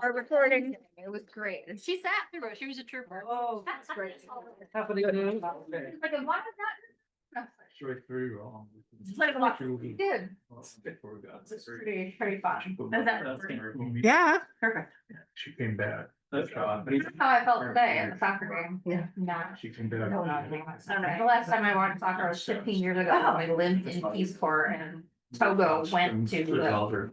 We're recording. It was great. And she sat through it. She was a trooper. Oh, that's great. Happening again. Like, why was that? Straight through. It's like, what you did. It's pretty fun. Does that work? Yeah. Perfect. She came back. That's how I felt today at the soccer game. Yeah. Nah. She came back. I don't know. The last time I watched soccer was 15 years ago. I lived in Peace Corps and Togo went to the.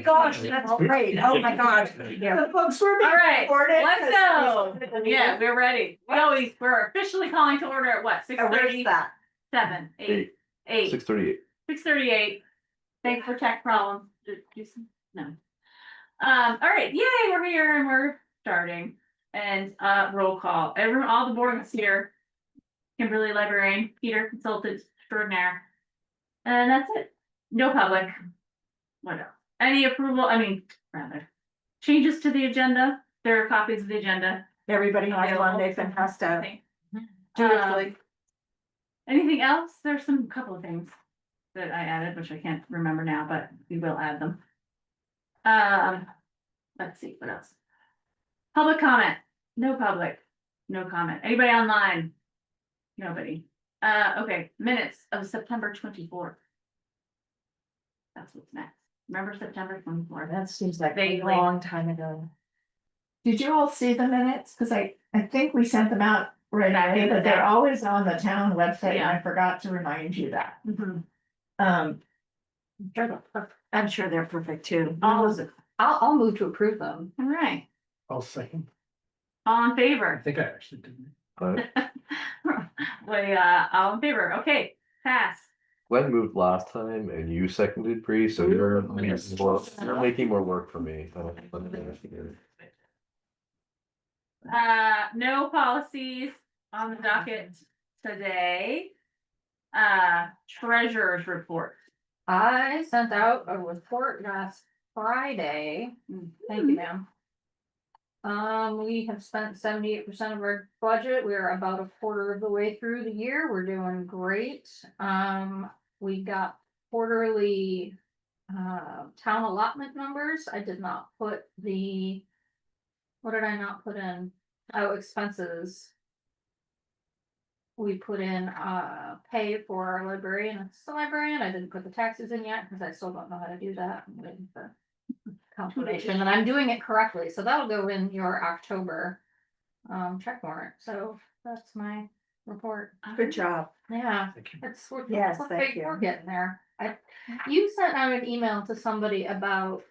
Gosh, that's great. Oh, my God. Yeah. The folks were being All right, recorded. let's go. Yeah, we're ready. We're officially calling to order at what? Oh, where's 6:30? that? 6:38. 6:38. Thanks for tech problems. No. All right, yay, we're here and we're starting. And roll call. Everyone, all the board is here. Kimberly, librarian, Peter, consultant extraordinaire. And that's it. No public. What else? Any approval? Rather. Changes to the agenda. There are copies of the agenda. Everybody has one. Nathan has to do it. Anything else? There's some couple of things that I added, which I can't remember now, but we will add them. Let's see, what else? Public comment. No public. No comment. Anybody online? Nobody. Okay, minutes of September 24th. That's what's next. Remember September 24th? That seems like a Vaguely. long time ago. Did you all see the minutes? Cause I think we sent them out right Back in away, the but day. they're always on the town website and Yeah. I forgot to remind you that. Mhm. I'm sure they're perfect too. I'll move to approve them. All right. I'll second. All in I favor? think I actually did. All in favor. Okay, pass. Glenn moved last time and you seconded Bree, so you're making more work for me. No policies on the docket today. Treasurer's report. I sent out a report last Friday. Thank you, ma'am. We have spent 78% of our budget. We're about a quarter of the way through the year. We're doing great. We got quarterly town allotment numbers. I did not put what did I not put in? Oh, expenses. We put in pay for our librarian and assistant librarian. I didn't put the taxes in yet because I still don't know how to do that. I'm waiting for confirmation that I'm doing it correctly. So that'll go in your October check warrant. So that's my report. Good job. Yeah, Thank you. Yes, thank you. we're getting there. You sent out an email to somebody about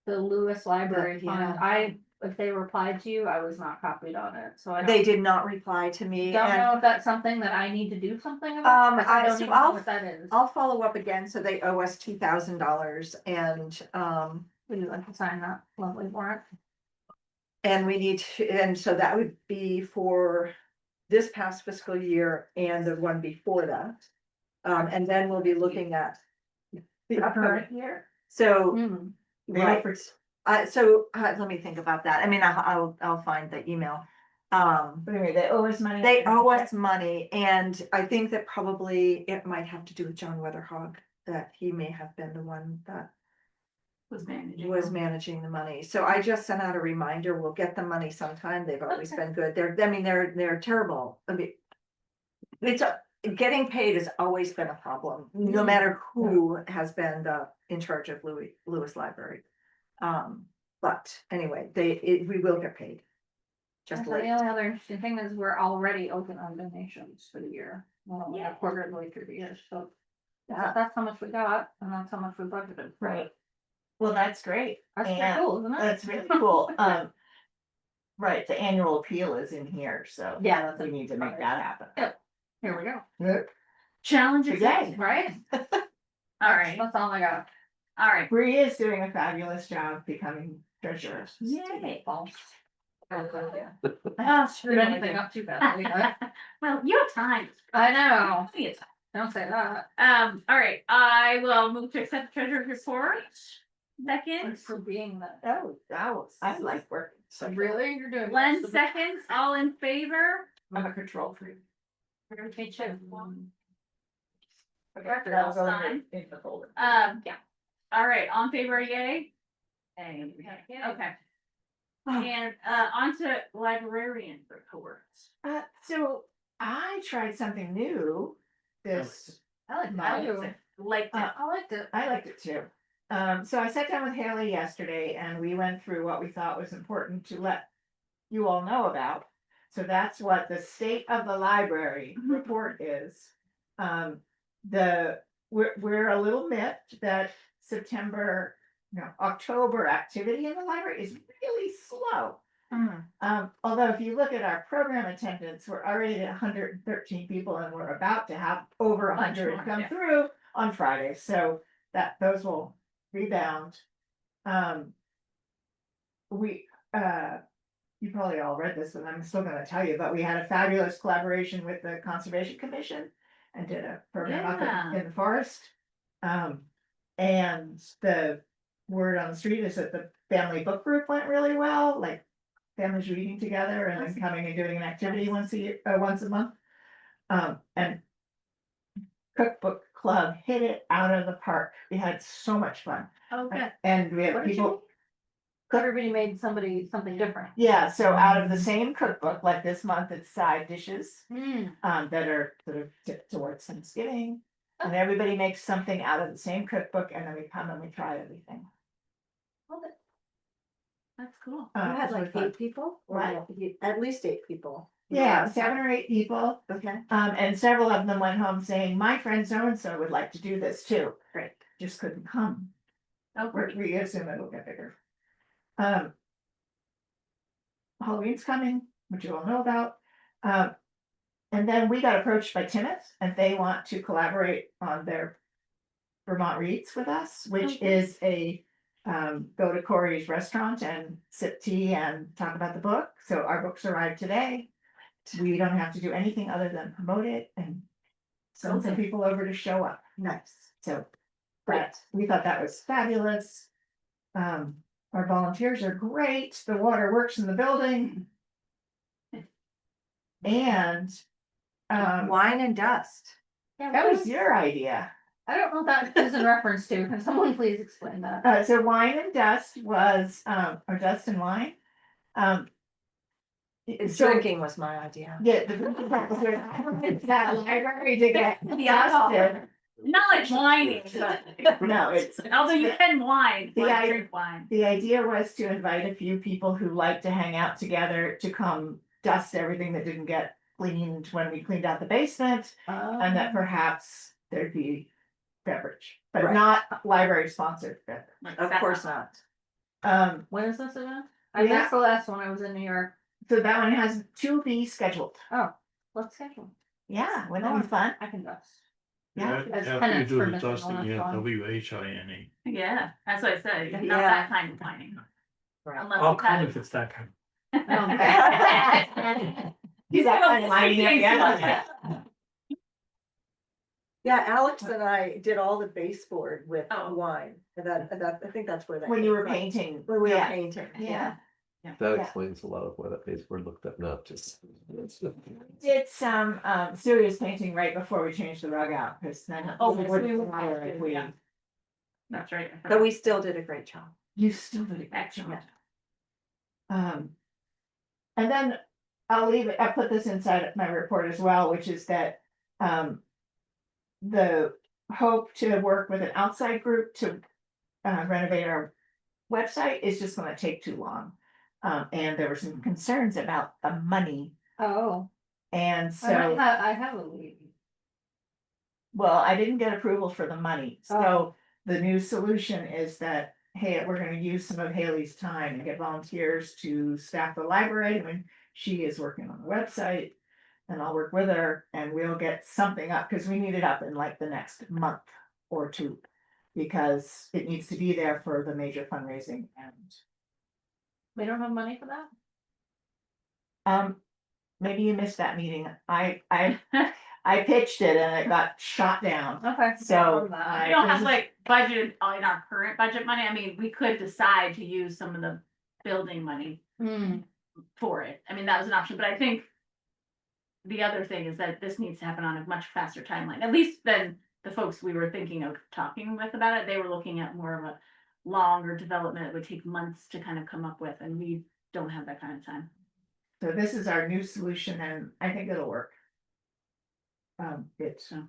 the Lewis Library Yeah. Fund. If they replied to you, I was not copied on it, so I They don't did not reply to me know and if that's something that I need to do something about. 'Cause I don't so even know what that is. I'll follow up again. So they owe us $2,000 and Would you like to sign that lovely warrant? and we need to, and so that would be for this past fiscal year and the one before that. And then we'll be looking at the current year. So, Hmm. right, let me think about that. I mean, I'll find the email. They owe us money. They owe us money, and I think that probably it might have to do with John Weatherhog, that he may have been the one that Was managing. was managing the money. So I just sent out a reminder, we'll get the money sometime. They've always been good. They're terrible. I mean, getting paid has always been a problem, no matter who has been in charge of Lewis Library. But anyway, we will get paid. Just The late. only other interesting thing is we're already open on donations for the year. Well, Yeah. a quarter of the way through the year, so. Yeah. That's how much we got, and that's how much we budgeted. Right. Well, that's great. That's pretty And cool, isn't it? That's really cool. Right, the annual appeal is in here, so. Yeah, that's We need to make that happen. Here we go. Challenge Today. accepted. Right? All right, That's all I got. all right. Bree is doing a fabulous job becoming treasurer. Yay. Ah, screwed anything up too badly. Well, you have time. I know. Plenty of time. Don't say that. All right, I will move to accept the treasurer's report. Second, For being the. I like working. So Really? You're doing. Glenn seconds, all in favor? I'm a control freak. Me too. Okay, I'll that'll go sign. in the folder. Yeah. All right, on favor, yay? Yay. Okay. And, on to librarian reports. So I tried something new this I like month. that. Liked it. I liked it. I liked it too. So I sat down with Haley yesterday and we went through what we thought was important to let you all know about. So that's what the state of the library report is. We're a little miffed that October activity in the library is really slow. Although if you look at our program attendance, we're already at 113 people and we're about to have over Much 100 more, come yeah. through on Friday, so those will rebound. You probably all read this and I'm still gonna tell you, but we had a fabulous collaboration with the Conservation Commission and did a program up Yeah. in the forest. And the word on the street is that the family book group went really well, like families reading together and then coming and doing an activity once a month. And cookbook club hit it out of the park. We had so much fun. Okay. And we What had did you people, Everybody made something different. yeah, so out of the same cookbook, like this month, it's side dishes. Mm. That are sort of tipped towards Thanksgiving. And everybody makes something out of the same cookbook and then we come and we try everything. That's cool. You had It's really like fun. 8 people? Or What? at least 8 people. Yeah, 7 or 8 people. Okay, And several of them went home saying, my friend so-and-so would like to do this too. great. Just couldn't come. Oh, great. We assume it'll get bigger. Halloween's coming, which you all know about. And then we got approached by Timmins and they want to collaborate on their Vermont Reads with us, which Okay. is a go to Corey's restaurant and sip tea and talk about the book. So our books arrived today. We don't have to do anything other than promote it and send some Okay. people over to show up. Nice. So Great. we thought that was fabulous. Our volunteers are great. The water works in the building. And Wine and dust. Yeah, that was your idea. I don't know what that is in reference to. Can someone please explain that? So Wine and Dust was, or Dust and Wine. So, Drinking was my idea. yeah, that library to get dusted. Not like whining, but No, it's, although you can whine, The like I- drink wine. the idea was to invite a few people who like to hang out together to come dust everything that didn't get cleaned when we cleaned out the basement. And that perhaps there'd be beverage, but Right. not library sponsored beverage. Of course not. When is this event? We That's have- the last one. I was in New York. So that one has to be scheduled. Let's schedule. Yeah, wouldn't that be fun? I can dust. Yeah, as After you penance do for the missing the dusting, last you have one. WHINE. Yeah, that's what I said, not Yeah. that kind of whining. Right. Unless I'll you come had- if it's that kind. He's that kind of lining up, yeah. Yeah, Alex and I did all the baseboard with Oh. wine. And I think that's where that. When came you were from. painting. When we were Yeah. painting. Yeah. That Yeah. explains a lot of why that baseboard looked that up, just. Did some serious painting right before we changed the rug out, because then. Oh, we we wouldn't would matter have if to, we- yeah. That's right. But we still did a great job. You still did a great Excellent. job. And then I'll leave it, I put this inside my report as well, which is that the hope to work with an outside group to renovate our website is just gonna take too long. And there were some concerns about the money, Oh, and I so, have a lead. well, I didn't get approval for the money, so Oh. the new solution is that, hey, we're gonna use some of Haley's time and get volunteers to staff the library when she is working on the website. And I'll work with her and we'll get something up, because we need it up in like the next month or two. Because it needs to be there for the major fundraising and, We don't have money for that? maybe you missed that meeting. I pitched it and it got shot down. Okay. So, We don't have like budget, in our current budget money, I mean, we could decide to use some of the building money Hmm. for it, I mean, that was an option, but I think. The other thing is that this needs to happen on a much faster timeline, at least than the folks we were thinking of talking with about it, they were looking at more of a longer development. It would take months to kind of come up with, and we don't have that kind of time. So this is our new solution and I think it'll work. It's. So.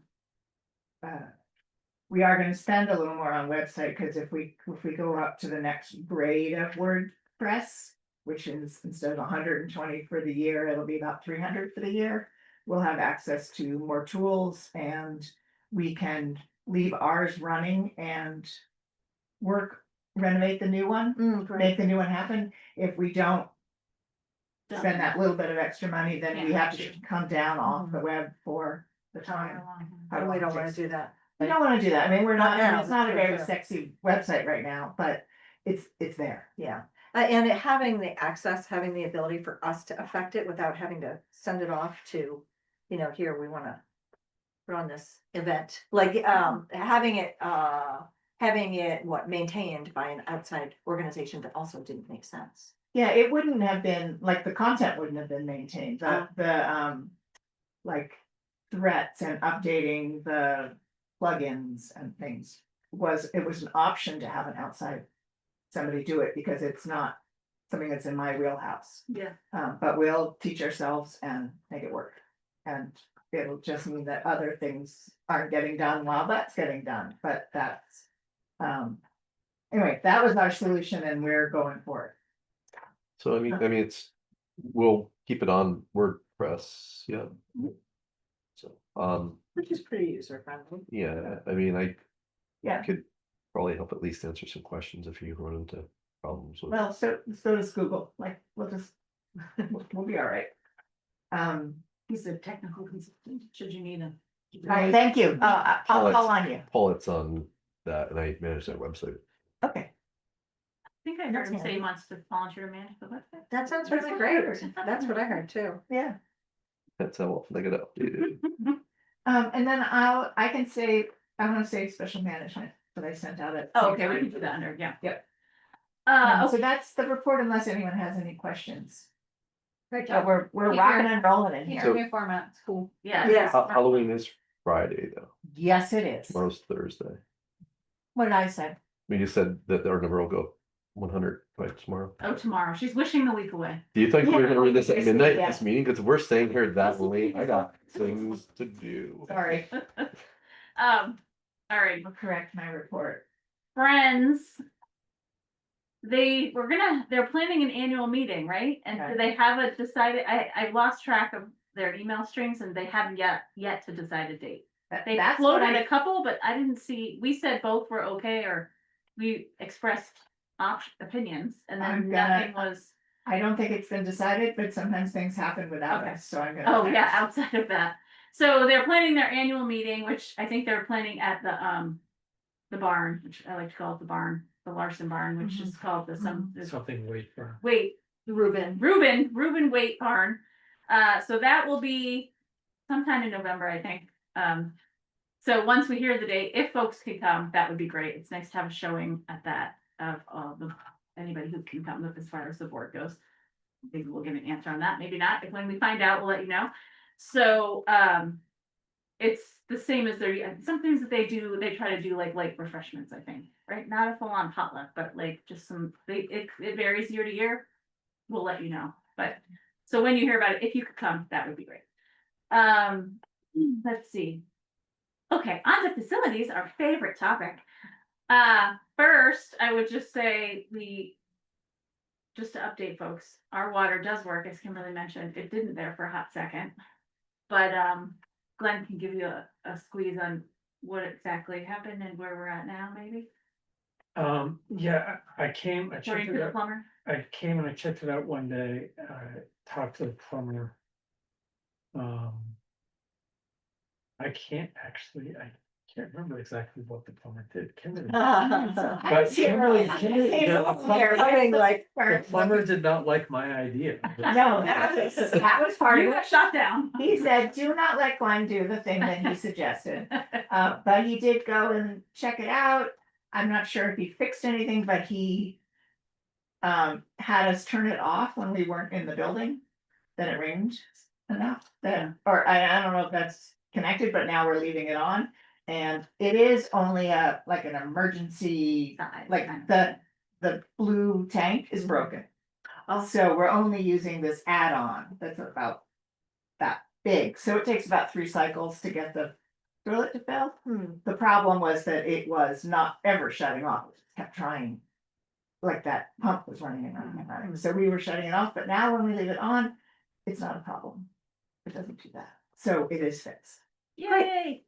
We are gonna spend a little more on website, cause if we go up to the next grade of WordPress, which is instead of 120 for the year, it'll be about 300 for the year. We'll have access to more tools and we can leave ours running and renovate the new one, Great. make the new one happen. If we don't spend that little bit of extra money, then we Yeah. have to come down off the web for the time. We don't wanna do that. We don't wanna do that. I mean, we're Not not, now, it's not a for very sure. sexy website right now, but it's there. Yeah, and having the access, having the ability for us to affect it without having to send it off to, here, we wanna run this event, like, having it maintained by an outside organization that also didn't make sense. Yeah, it wouldn't have been, like, the content wouldn't have been maintained, like threats and updating the plugins and things it was an option to have an outside somebody do it because it's not something that's in my wheelhouse. Yeah. But we'll teach ourselves and make it work. And it'll just mean that other things aren't getting done while that's getting done, but that's, anyway, that was our solution and we're going for it. So I mean, we'll keep it on WordPress, yeah. So, Which is pretty user friendly. yeah, I mean, I Yeah. could probably help at least answer some questions if you run into problems with. Well, so does Google, like, we'll be all right. He's a technical consultant, should you need him. Thank you, I'll call on you. Paulette's on that, and I manage that website. Okay. I think I heard him say he wants to volunteer to manage the website. That sounds That's really what I great. heard. That's what I heard too. Yeah. That's how often I get updated. And then I can say, I wanna say special management that I sent out at. Oh, okay, we can do that under, yeah. Yep. Okay. So that's the report unless anyone has any questions. Great But job. we're Keep rocking your- and rolling in Keep here. your new format, it's cool. Yeah. Yes. Halloween is Friday though, Yes, it is. tomorrow's Thursday. What did I say? I mean, you said that our number will go 100 by tomorrow. Oh, tomorrow. She's wishing the week away. Do you think we're gonna read this at Yeah. midnight, Yeah. this meeting, because we're staying here that late, I got things to do. Sorry, All right, I'll correct my report. friends. They're planning an annual meeting, right? And Okay. do they have a decided, I lost track of their email strings and they haven't yet to decide a date. They That's what floated I, a couple, but I didn't see, we said both were okay, or we expressed opinions and I'm then gonna- nothing was, I don't think it's been decided, but sometimes things happen without Okay. us, so I'm gonna. oh yeah, outside of that. So they're planning their annual meeting, which I think they're planning at the barn, which I like to call it the barn, the Larson barn, which is called Something wait for. Reuben Waite Barn. So that will be sometime in November, I think. So once we hear the date, if folks can come, that would be great. It's nice to have a showing at that of anybody who can come as far as the board goes. Maybe we'll get an answer on that, maybe not. If when we find out, we'll let you know. So it's the same as some things that they do, they try to do like light refreshments, I think, right? Not a full on potluck, but like just some, it varies year to year. We'll let you know, but so when you hear about it, if you could come, that would be great. Let's see. Okay, on to facilities, our favorite topic. First, I would just say just to update folks, our water does work, as Kimberly mentioned. It didn't there for a hot second. But Glenn can give you a squeeze on what exactly happened and where we're at now, maybe, Yeah, I checked according to it the out. plumber. I came and I checked it out one day, talked to the plumber. I can't remember exactly what the plumber did. But Kimberly, Having like, the plumber did not like my idea. No, that was part You of got it. shot down. He said, do not let Glenn do the thing that he suggested. But he did go and check it out. I'm not sure if he fixed anything, but he had us turn it off when we weren't in the building. Then it rained enough that, or I don't know if that's connected, but now we're leaving it on. And it is only like an emergency, like the blue tank is broken. So we're only using this add-on that's about that big. So it takes about 3 cycles to get the toilet to fill. The problem was that it was not ever shutting off. It just kept trying. Like that pump was running and running and running. So we were shutting it off, but now when we leave it on, it's not a problem. It doesn't do that. So it is fixed. Yay.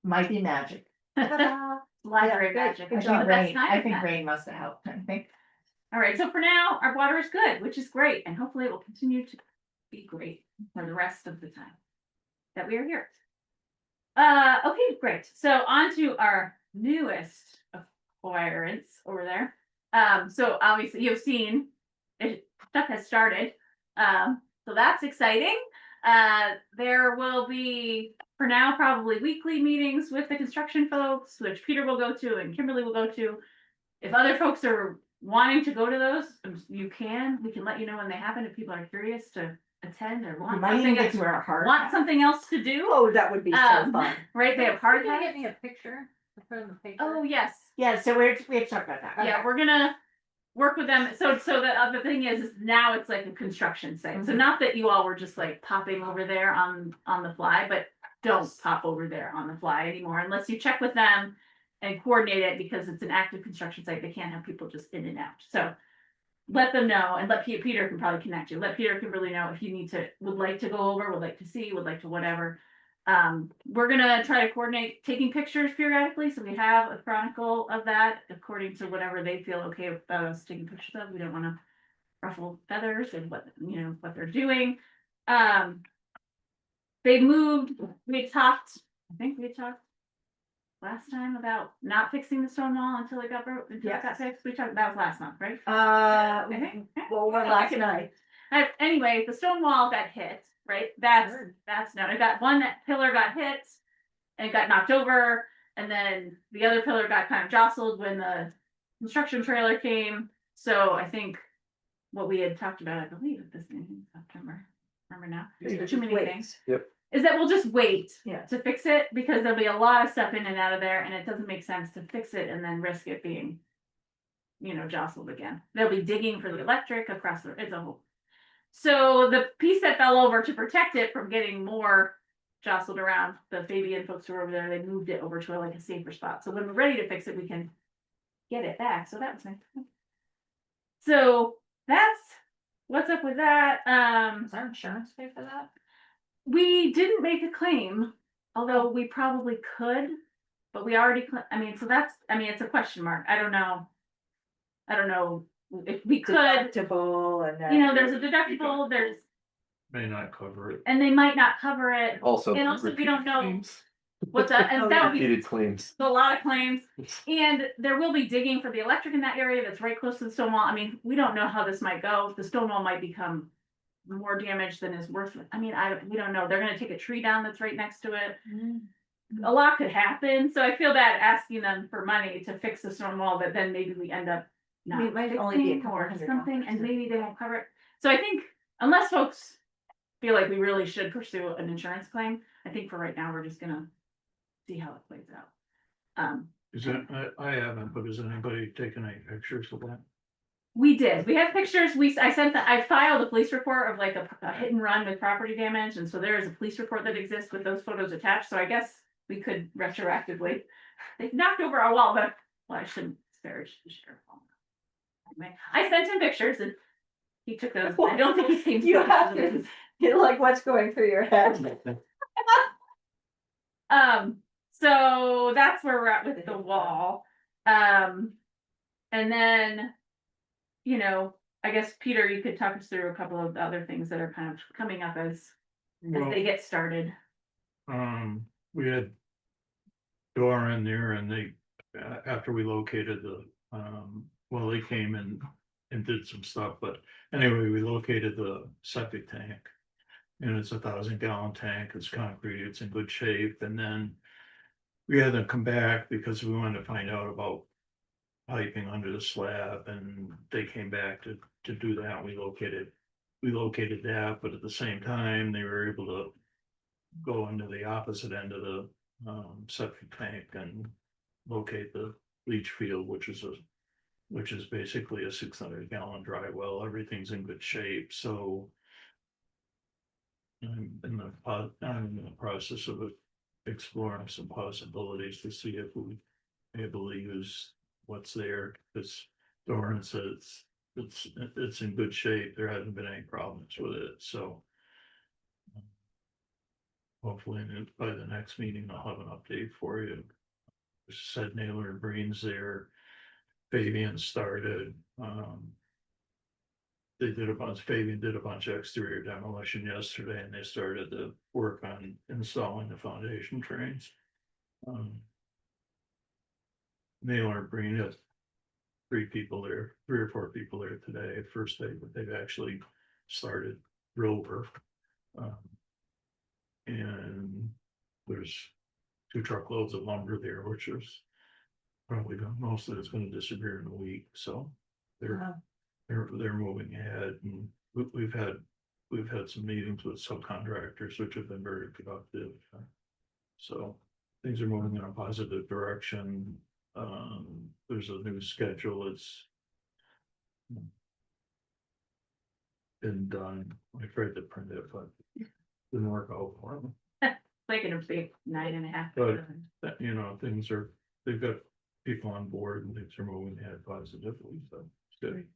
Might be magic. Library Yeah, magic. good I That's think rain, kind I of think that. rain must have helped, I think. All right, so for now, our water is good, which is great, and hopefully it will continue to be great for the rest of the time that we are here. Okay, great. So on to our newest acquirance over there. So obviously you've seen it, stuff has started. So that's exciting. There will be, for now, probably weekly meetings with the construction folks, which Peter will go to and Kimberly will go to. If other folks are wanting to go to those, we can let you know when they happen if people are curious to attend or We want might even something, get to wear a hard want hat. something else to do. Oh, that would be so fun. Right, they have hard Can you hats. get me a picture to put in the paper? Oh, yes. Yeah, so we have to talk about that. Yeah, we're gonna work with them. So the other thing is now it's like a construction site. So not that you all were just like popping over there on the fly, but don't pop over there on the fly anymore unless you check with them and coordinate it, because it's an active construction site. They can't have people just in and out. So let them know, and let Peter can probably connect you. Let Peter can really know if you would like to go over, would like to see, would like to whatever. We're gonna try to coordinate taking pictures periodically, so we have a chronicle of that according to whatever they feel okay about us taking pictures of. We don't want to ruffle feathers and what they're doing. They moved. I think we talked last time about not fixing the stone wall until it got it got fixed. We talked, that was last month, right? I think. Well, we're last night. Anyway, the stone wall got hit, right? That's no, I got one, that pillar got hit and got knocked over, and then the other pillar got kind of jostled when the construction trailer came. So I think what we had talked about, I believe at this meeting, September, remember now? There's too many things. Yep. Is that we'll just wait Yeah. to fix it, because there'll be a lot of stuff in and out of there, and it doesn't make sense to fix it and then risk it being, jostled again. They'll be digging for the electric across it's a whole. So the piece that fell over, to protect it from getting more jostled around, the Fabian folks who were over there, they moved it over to a safer spot. So when we're ready to fix it, we can get it back. So that was nice. So that's what's up with that. Does our insurance pay for that? We didn't make a claim, although we probably could, but we already, it's a question mark. I don't know if we could, Deductible and then. there's a deductible, May not cover it. and they might not cover it. Also. And also we don't repeated know claims. what's that, and that would be Repeated claims. a lot of claims. And there will be digging for the electric in that area that's right close to the stone wall. I mean, we don't know how this might go. The stone wall might become more damage than is worth it. We don't know. They're gonna take a tree down that's right next to it. A lot could happen, so I feel bad asking them for money to fix the stone wall, but then maybe we end up not It might only be a fixing couple or $100. something, and maybe they won't cover it. So I think unless folks feel like we really should pursue an insurance claim, I think for right now we're just gonna see how it plays out. Is that, I haven't, but has anybody taken any pictures of that? We did. We have pictures. I filed a police report of like a hit and run with property damage. And so there is a police report that exists with those photos attached. So I guess we could retroactively, they knocked over our wall, but I shouldn't disparage the sheriff. Anyway, I sent him pictures and he took those. I don't think he seemed. You have to, you're like, what's going through your head? So that's where we're at with the wall. And then, I guess, Peter, you could talk us through a couple of the other things that are kind of coming up as Well, they get started. we had Dora in there, and they, after we located they came and did some stuff, but anyway, we located the septic tank. And it's 1,000-gallon tank, it's concrete, it's in good shape, and then we had them come back because we wanted to find out about piping under the slab, and they came back to do that. We located that, but at the same time, they were able to go into the opposite end of septic tank and locate the leach field, which is basically a 600-gallon dry well. Everything's in good shape, so. I'm in the process of exploring some possibilities to see if we able to use what's there, because Doran says it's in good shape. There hasn't been any problems with it, so. Hopefully by the next meeting, I'll have an update for you. Said Naylor and Breen's there. Fabian started, Fabian did a bunch of exterior demolition yesterday, and they started to work on installing the foundation trains. Naylor and Breen had 3 or 4 people there today, first day, but they've actually started real work. And there's 2 truckloads of lumber there, which is probably most of it's gonna disappear in a week, so they're moving ahead, and we've had some meetings with subcontractors, which have been very productive. So things are moving in a positive direction. There's a new schedule. It's been done. I tried to print it, but didn't work out for them. Like in a big 9.5. But they've got people on board, and things are moving ahead positively, so it's good.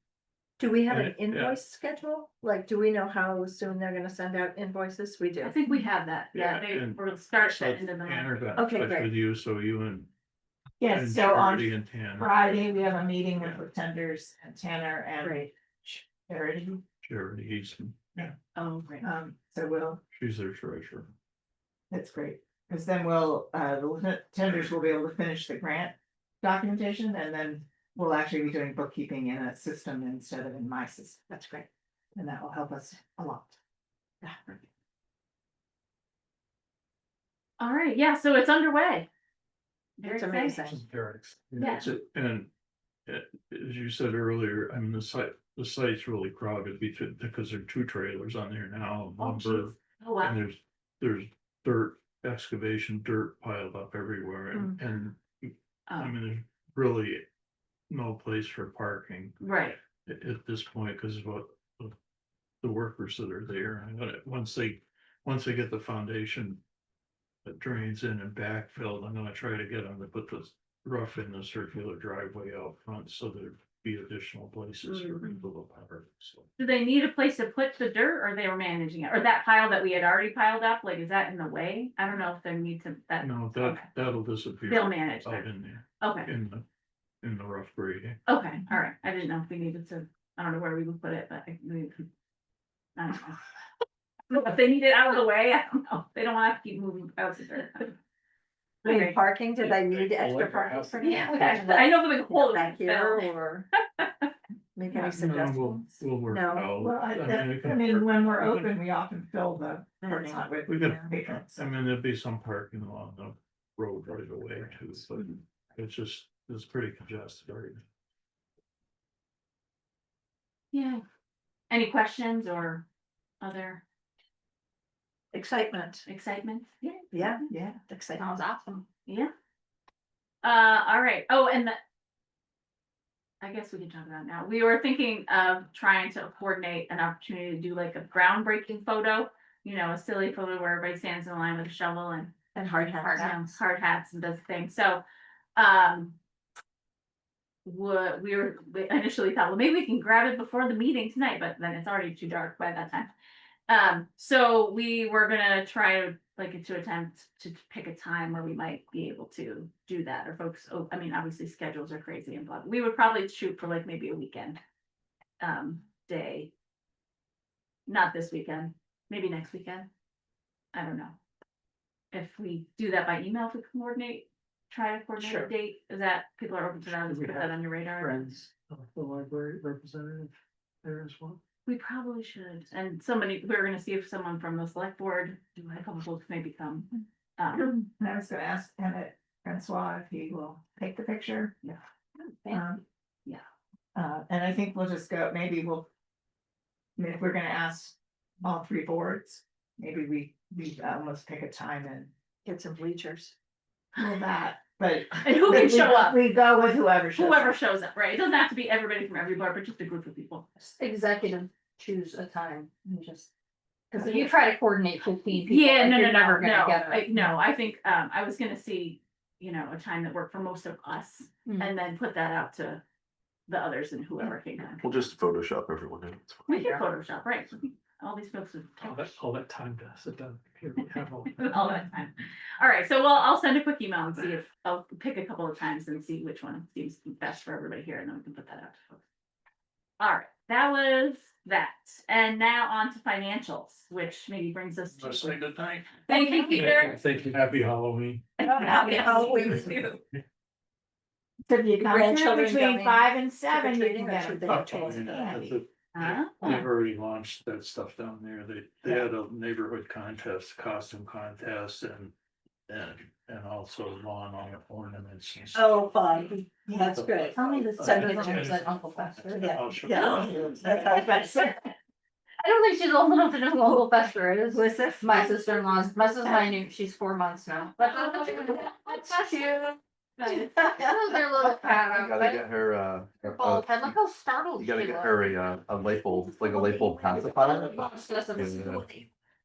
Do we have an Yeah. invoice schedule? Like, do we know how soon they're gonna send out invoices? We do. I think we have that. Yeah, Yeah, they and will start So that into the Tanner month. got Okay, in touch great. with you, so you and Yes, so on Charity and Tanner, Friday, we have a meeting with pretenders and Tanner and Great. Charity. Charity Easton, Oh, great. So we'll, she's their treasurer. that's great, because then the tenders will be able to finish the grant documentation, and then we'll actually be doing bookkeeping in a system instead of in my system. That's great. And that will help us a lot. All right, yeah, so it's underway. Very It's exciting. amazing. Yeah. And as you said earlier, I mean, the site's really crowded because there are 2 trailers on there now, Oh, lumber, Oh, wow. and there's dirt piled up everywhere, and I Oh, mean, there's really no place for parking right. at this point, because of what the workers that are there, and once they get the foundation that drains in and backfilled, I'm gonna try to get them to put the rough in the circular driveway out front, so there'd be additional places for people to park, so. Do they need a place to put the dirt, or they were managing it, or that pile that we had already piled up, like, is that in the way? I don't know if they need to, that, No, okay. that'll disappear. They'll manage Out that. in there, Okay, in the rough grading. okay, all right, I didn't know if we needed to, I don't know where we would put it, but I don't know. If they need it out of the way, I don't know, they don't want to keep moving piles of dirt. I mean, Okay. parking, did they need extra like our parking house. for? Yeah, now? I know the big hole Back in here the or? Make No, any suggestions? We'll work it No. out. Well, I mean, when we're open, we often fill the parking lot with We got, patrons. I mean, there'd be some parking along the road right away too, but it's pretty congested already. Yeah. Any questions or other Excitement. excitement? Yeah. Yeah, Yeah. excitement. Sounds awesome. Yeah. All right. Oh, and I guess we can talk about it now. We were thinking of trying to coordinate an opportunity to do like a groundbreaking photo, a silly photo where everybody stands in line with a shovel and And hard hats. hard hats and does things. So, we initially thought, well, maybe we can grab it before the meeting tonight, but then it's already too dark by that time. So we were gonna try to attempt to pick a time where we might be able to do that, or folks, I mean, obviously schedules are crazy and blah, we would probably shoot for like maybe a weekend. Day. Not this weekend, maybe next weekend. I don't know. If we do that by email to try to coordinate Sure. a date, is that, people are open to that, let's We put have that on your radar. Friends of the library representative there as well. We probably should, and we're gonna see if someone from the select board, a couple folks maybe come. And I was gonna ask Emmett Francois if he will take the picture. Yeah. Yeah. And I think we'll just go, maybe if we're gonna ask all 3 boards, maybe we almost pick a time and Get some bleachers. well, that, but. And who can we- show up? We go with whoever shows up. Whoever shows up, right? It doesn't have to be everybody from every board, but just a group of people. Executive choose a time and just. Cause if you try to coordinate 15 people. Yeah, no, you're no, no, never gonna no, get it. no, I think, I was gonna see, you know, a time that worked for most of us. Mm. And then put that out to the others and whoever can come. We'll just Photoshop everyone in. It's fine. We can Photoshop, right? All these folks would. All that time to sit down here. we have all- All that time. All right, so I'll send a quick email and see if, I'll pick a couple of times and see which one seems best for everybody here, and then we can put that out to folks. All right, that was that, and now on to financials, which maybe brings us Wanna to. say good night? Thank you, Peter. Thank you. Happy Halloween. Happy Halloween too. So if you come through Grandchildren between going 5 and 7, you trick-or-treating, can or get should them. they Oh, choose yeah, candy? that's it. Huh? They've already launched that stuff down there. They had a neighborhood contest, costume contest and also lawn ornaments. And stuff. Oh, fun. That's good. Tell me this. Send Send it it to to Uncle Fester. Yeah, I'll show yeah. you. That's how I bet. I don't think she's old enough to know who Uncle Fester is. Who is this? My sister-in-law's, my sister's minute, she's 4 months now. But that's cute. Those are little cat You gotta get her, Bald head, look how startled you she gotta get was. her, a light bulb, like a light bulb pacifier.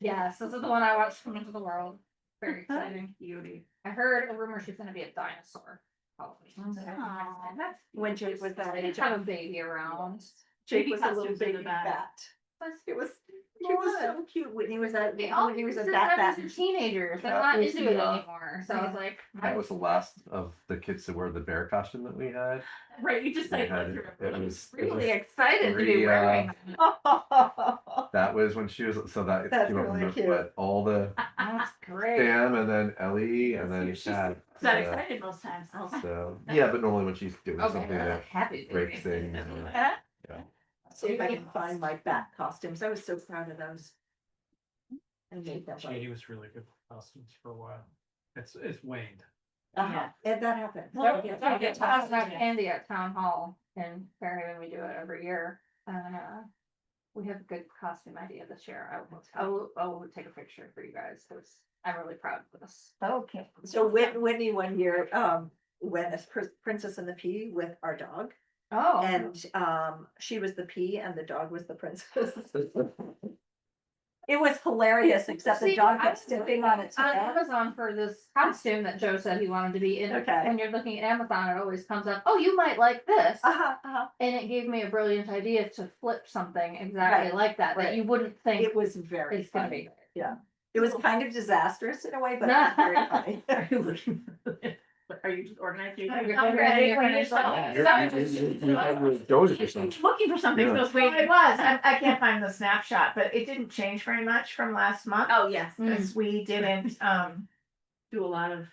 Yes, this is the one I watched come into the world. Very exciting. Beauty. I heard a rumor she's gonna be a dinosaur. Probably. Aw, that's. When Jake was that I age. didn't have a baby around. Jake Baby was a little costumes are the baby best. bat. It was, he was so cute when he was a, when he was a All bat bat. these teenagers, they're Yeah, not it's- into it yeah. anymore, so I was like. That was the last of the kids that wear the bear costume that we had. Right, you just We like. had, went it through was, it Really was, excited to be three, wearing. them. that was when she was, so that, That's you don't really remember, cute. but all the That's great. Sam and then Ellie and then She's Chad. that So- excited most times. So, yeah, but normally when she's doing Okay, something that happy. breaks things. See if I can find my bat costumes. I was so proud of those. I made them. Katie was really good with costumes for a while. It's waned. Uh-huh, and that happened. Well, I get tossed about candy at town hall in Fairhaven, we do it every year, and, we have a good costume idea this year, I will take a picture for you guys, cause I'm really proud of this. Okay, so Whitney one year, went as Princess and the Pea with our dog. Oh. And she was the pea and the dog was the princess. It was hilarious, except the See, dog I kept was stepping on its On head. Amazon for this costume that Joe said he wanted to be in, Okay. when you're looking at Amazon, it always comes up, oh, you might like this. Uh-huh, uh-huh. And it gave me a brilliant idea to flip something exactly Right, like that, right. that you wouldn't think It was very it's gonna funny. be. It was kind of disastrous in a way, but it was very funny. Are you looking? Are you just organizing? I'm ready when you're Looking for something, Yeah. so it's waiting. It was, I can't find the snapshot, but it didn't change very much from last month. Oh, yes, Cause we didn't, do a lot of.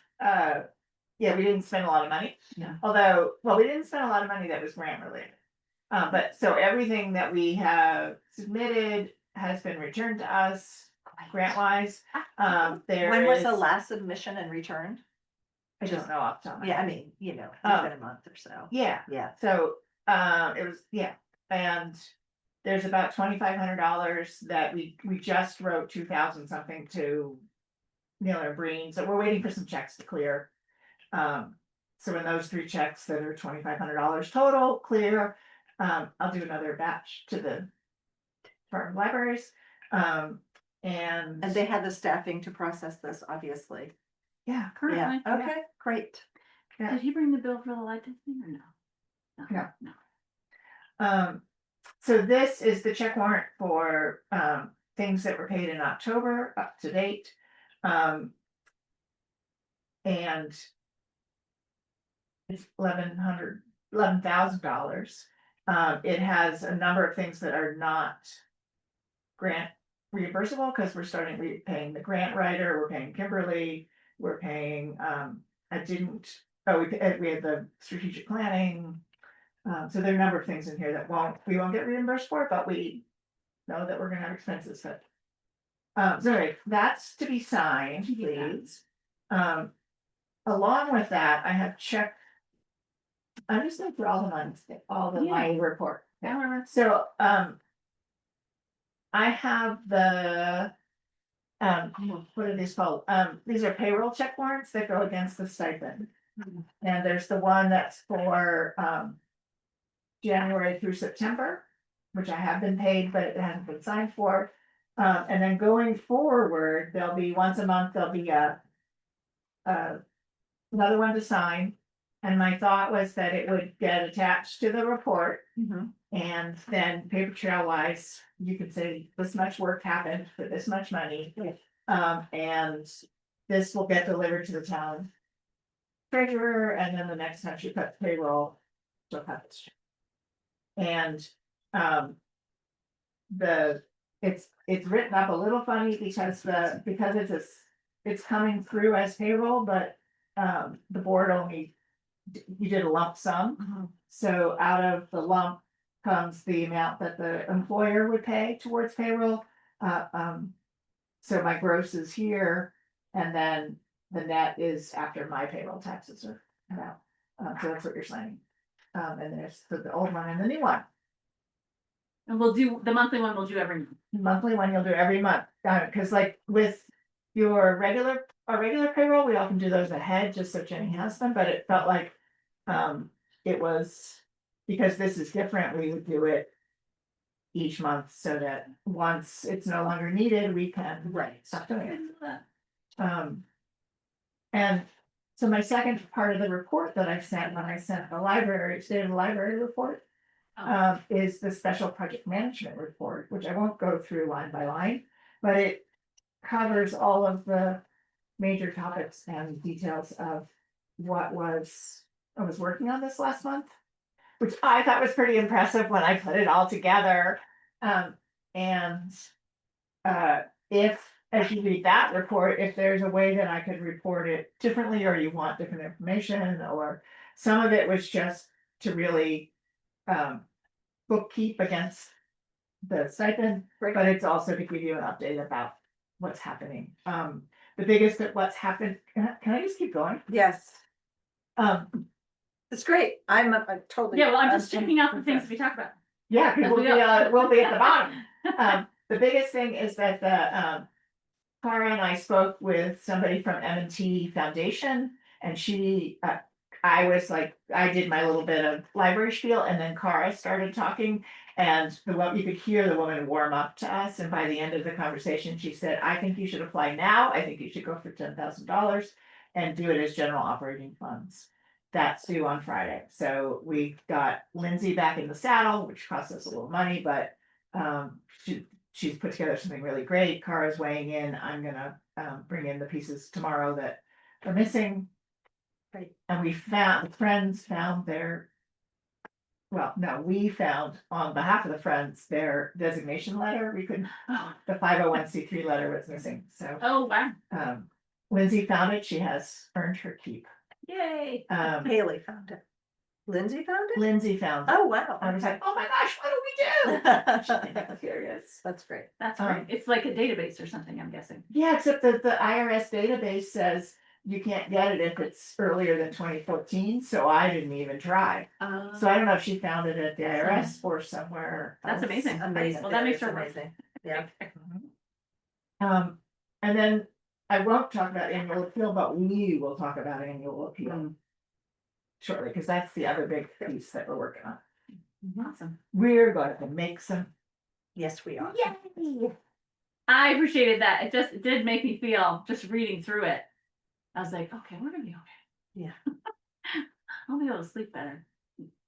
yeah, we didn't spend a lot of money. Yeah. Although, well, we didn't spend a lot of money that was grant related. But so everything that we have submitted has been returned to us grant wise. There When was the is- last submission and returned? I don't know off the top of my Yeah, I head. mean, it's Oh. been a month or so. Yeah, Yeah. so, it was, yeah, and there's about $2,500 that we just wrote 2,000 something to Miller Breen, so we're waiting for some checks to clear. So when those 3 checks that are $2,500 total clear, I'll do another batch to the Department of Libraries. And And they had the staffing to process this, obviously. yeah, Yeah, Currently. okay, great. Did he bring the bill for the light testing or no? No. No. So this is the check warrant for things that were paid in October up to date. And it's $11,000. It has a number of things that are not grant reimbursable, because we're starting paying the grant writer, we're paying Kimberly, we're paying, we had the strategic planning. So there are a number of things in here that we won't get reimbursed for, but we know that we're gonna have expenses that. So anyway, that's to be signed, please. Along with that, I have checked. I'm just going through all the months, my report. However, So, I have the what are these called? These are payroll check warrants that go against the stipend. Mhm. And there's the one that's for, January through September, which I have been paid, but it hasn't been signed for. And then going forward, there'll be once a month, there'll be a another one to sign. And my thought was that it would get attached to the report. Mhm. And then paper trail wise, you could say this much work happened for this much money. And this will get delivered to the town treasurer, and then the next time she cuts payroll, she'll cut this check. And, it's written up a little funny because it's coming through as payroll, but, the board only, you did a lump sum. Mhm. So out of the lump comes the amount that the employer would pay towards payroll. So my gross is here, and then the net is after my payroll taxes are out. So that's what you're signing. And there's the old one and the new one. And we'll do, the monthly one we'll do every month. Monthly one you'll do every month, cause like with your our regular payroll, we often do those ahead, just so Jenny has them, but it felt like. It was, because this is different, we would do it. Each month, so that once it's no longer needed, we can Right. stop doing it. And so my second part of the report that I sent when I sent the library, state of the library report. Is the special project management report, which I won't go through line by line, but it covers all of the major topics and details of what I was working on this last month, which I thought was pretty impressive when I put it all together. And if, as you read that report, if there's a way that I could report it differently, or you want different information, or some of it was just to really bookkeep against the stipend, but it's also to give you an update about what's happening. The biggest of what's happened, can I just keep going? Yes, Um, it's great. I'm totally. Yeah, well, I'm just checking out the things we talked about. yeah, because Because we we'll be at the bottom. The biggest thing is that Cara and I spoke with somebody from M&T Foundation, and she, I was like, I did my little bit of library spiel, and then Cara started talking, and you could hear the woman warm up to us, and by the end of the conversation, she said, I think you should apply now, I think you should go for $10,000 and do it as general operating funds. That's due on Friday, so we got Lindsay back in the saddle, which cost us a little money, but she's put together something really great. Cara's weighing in. I'm gonna bring in the pieces tomorrow that are missing. Right. And the friends found their. Well, no, we found on behalf of the friends their designation letter. We couldn't. The 501c3 letter was missing. So Oh, wow. Lindsay found it. She has earned her keep. Yay. Haley found it. Lindsay found it? Lindsay found it. Oh, wow. I was like, oh my gosh, what do we do? That's Furious. great. That's great. It's like a database or something, I'm guessing. Yeah, except that the IRS database says you can't get it if it's earlier than 2014, so I didn't even try. So I don't know if she found it at the IRS or somewhere. That's else. amazing. Amazing. Well, that makes is her work. amazing. Yeah. And then I won't talk about annual appeal, but we will talk about annual appeal shortly, because that's the other big piece that we're working on. Awesome. We're going to make some. Yes, we are. Yay! I appreciated that. It did make me feel, just reading through it. I was like, okay, we're gonna be okay. Yeah. I'll be able to sleep better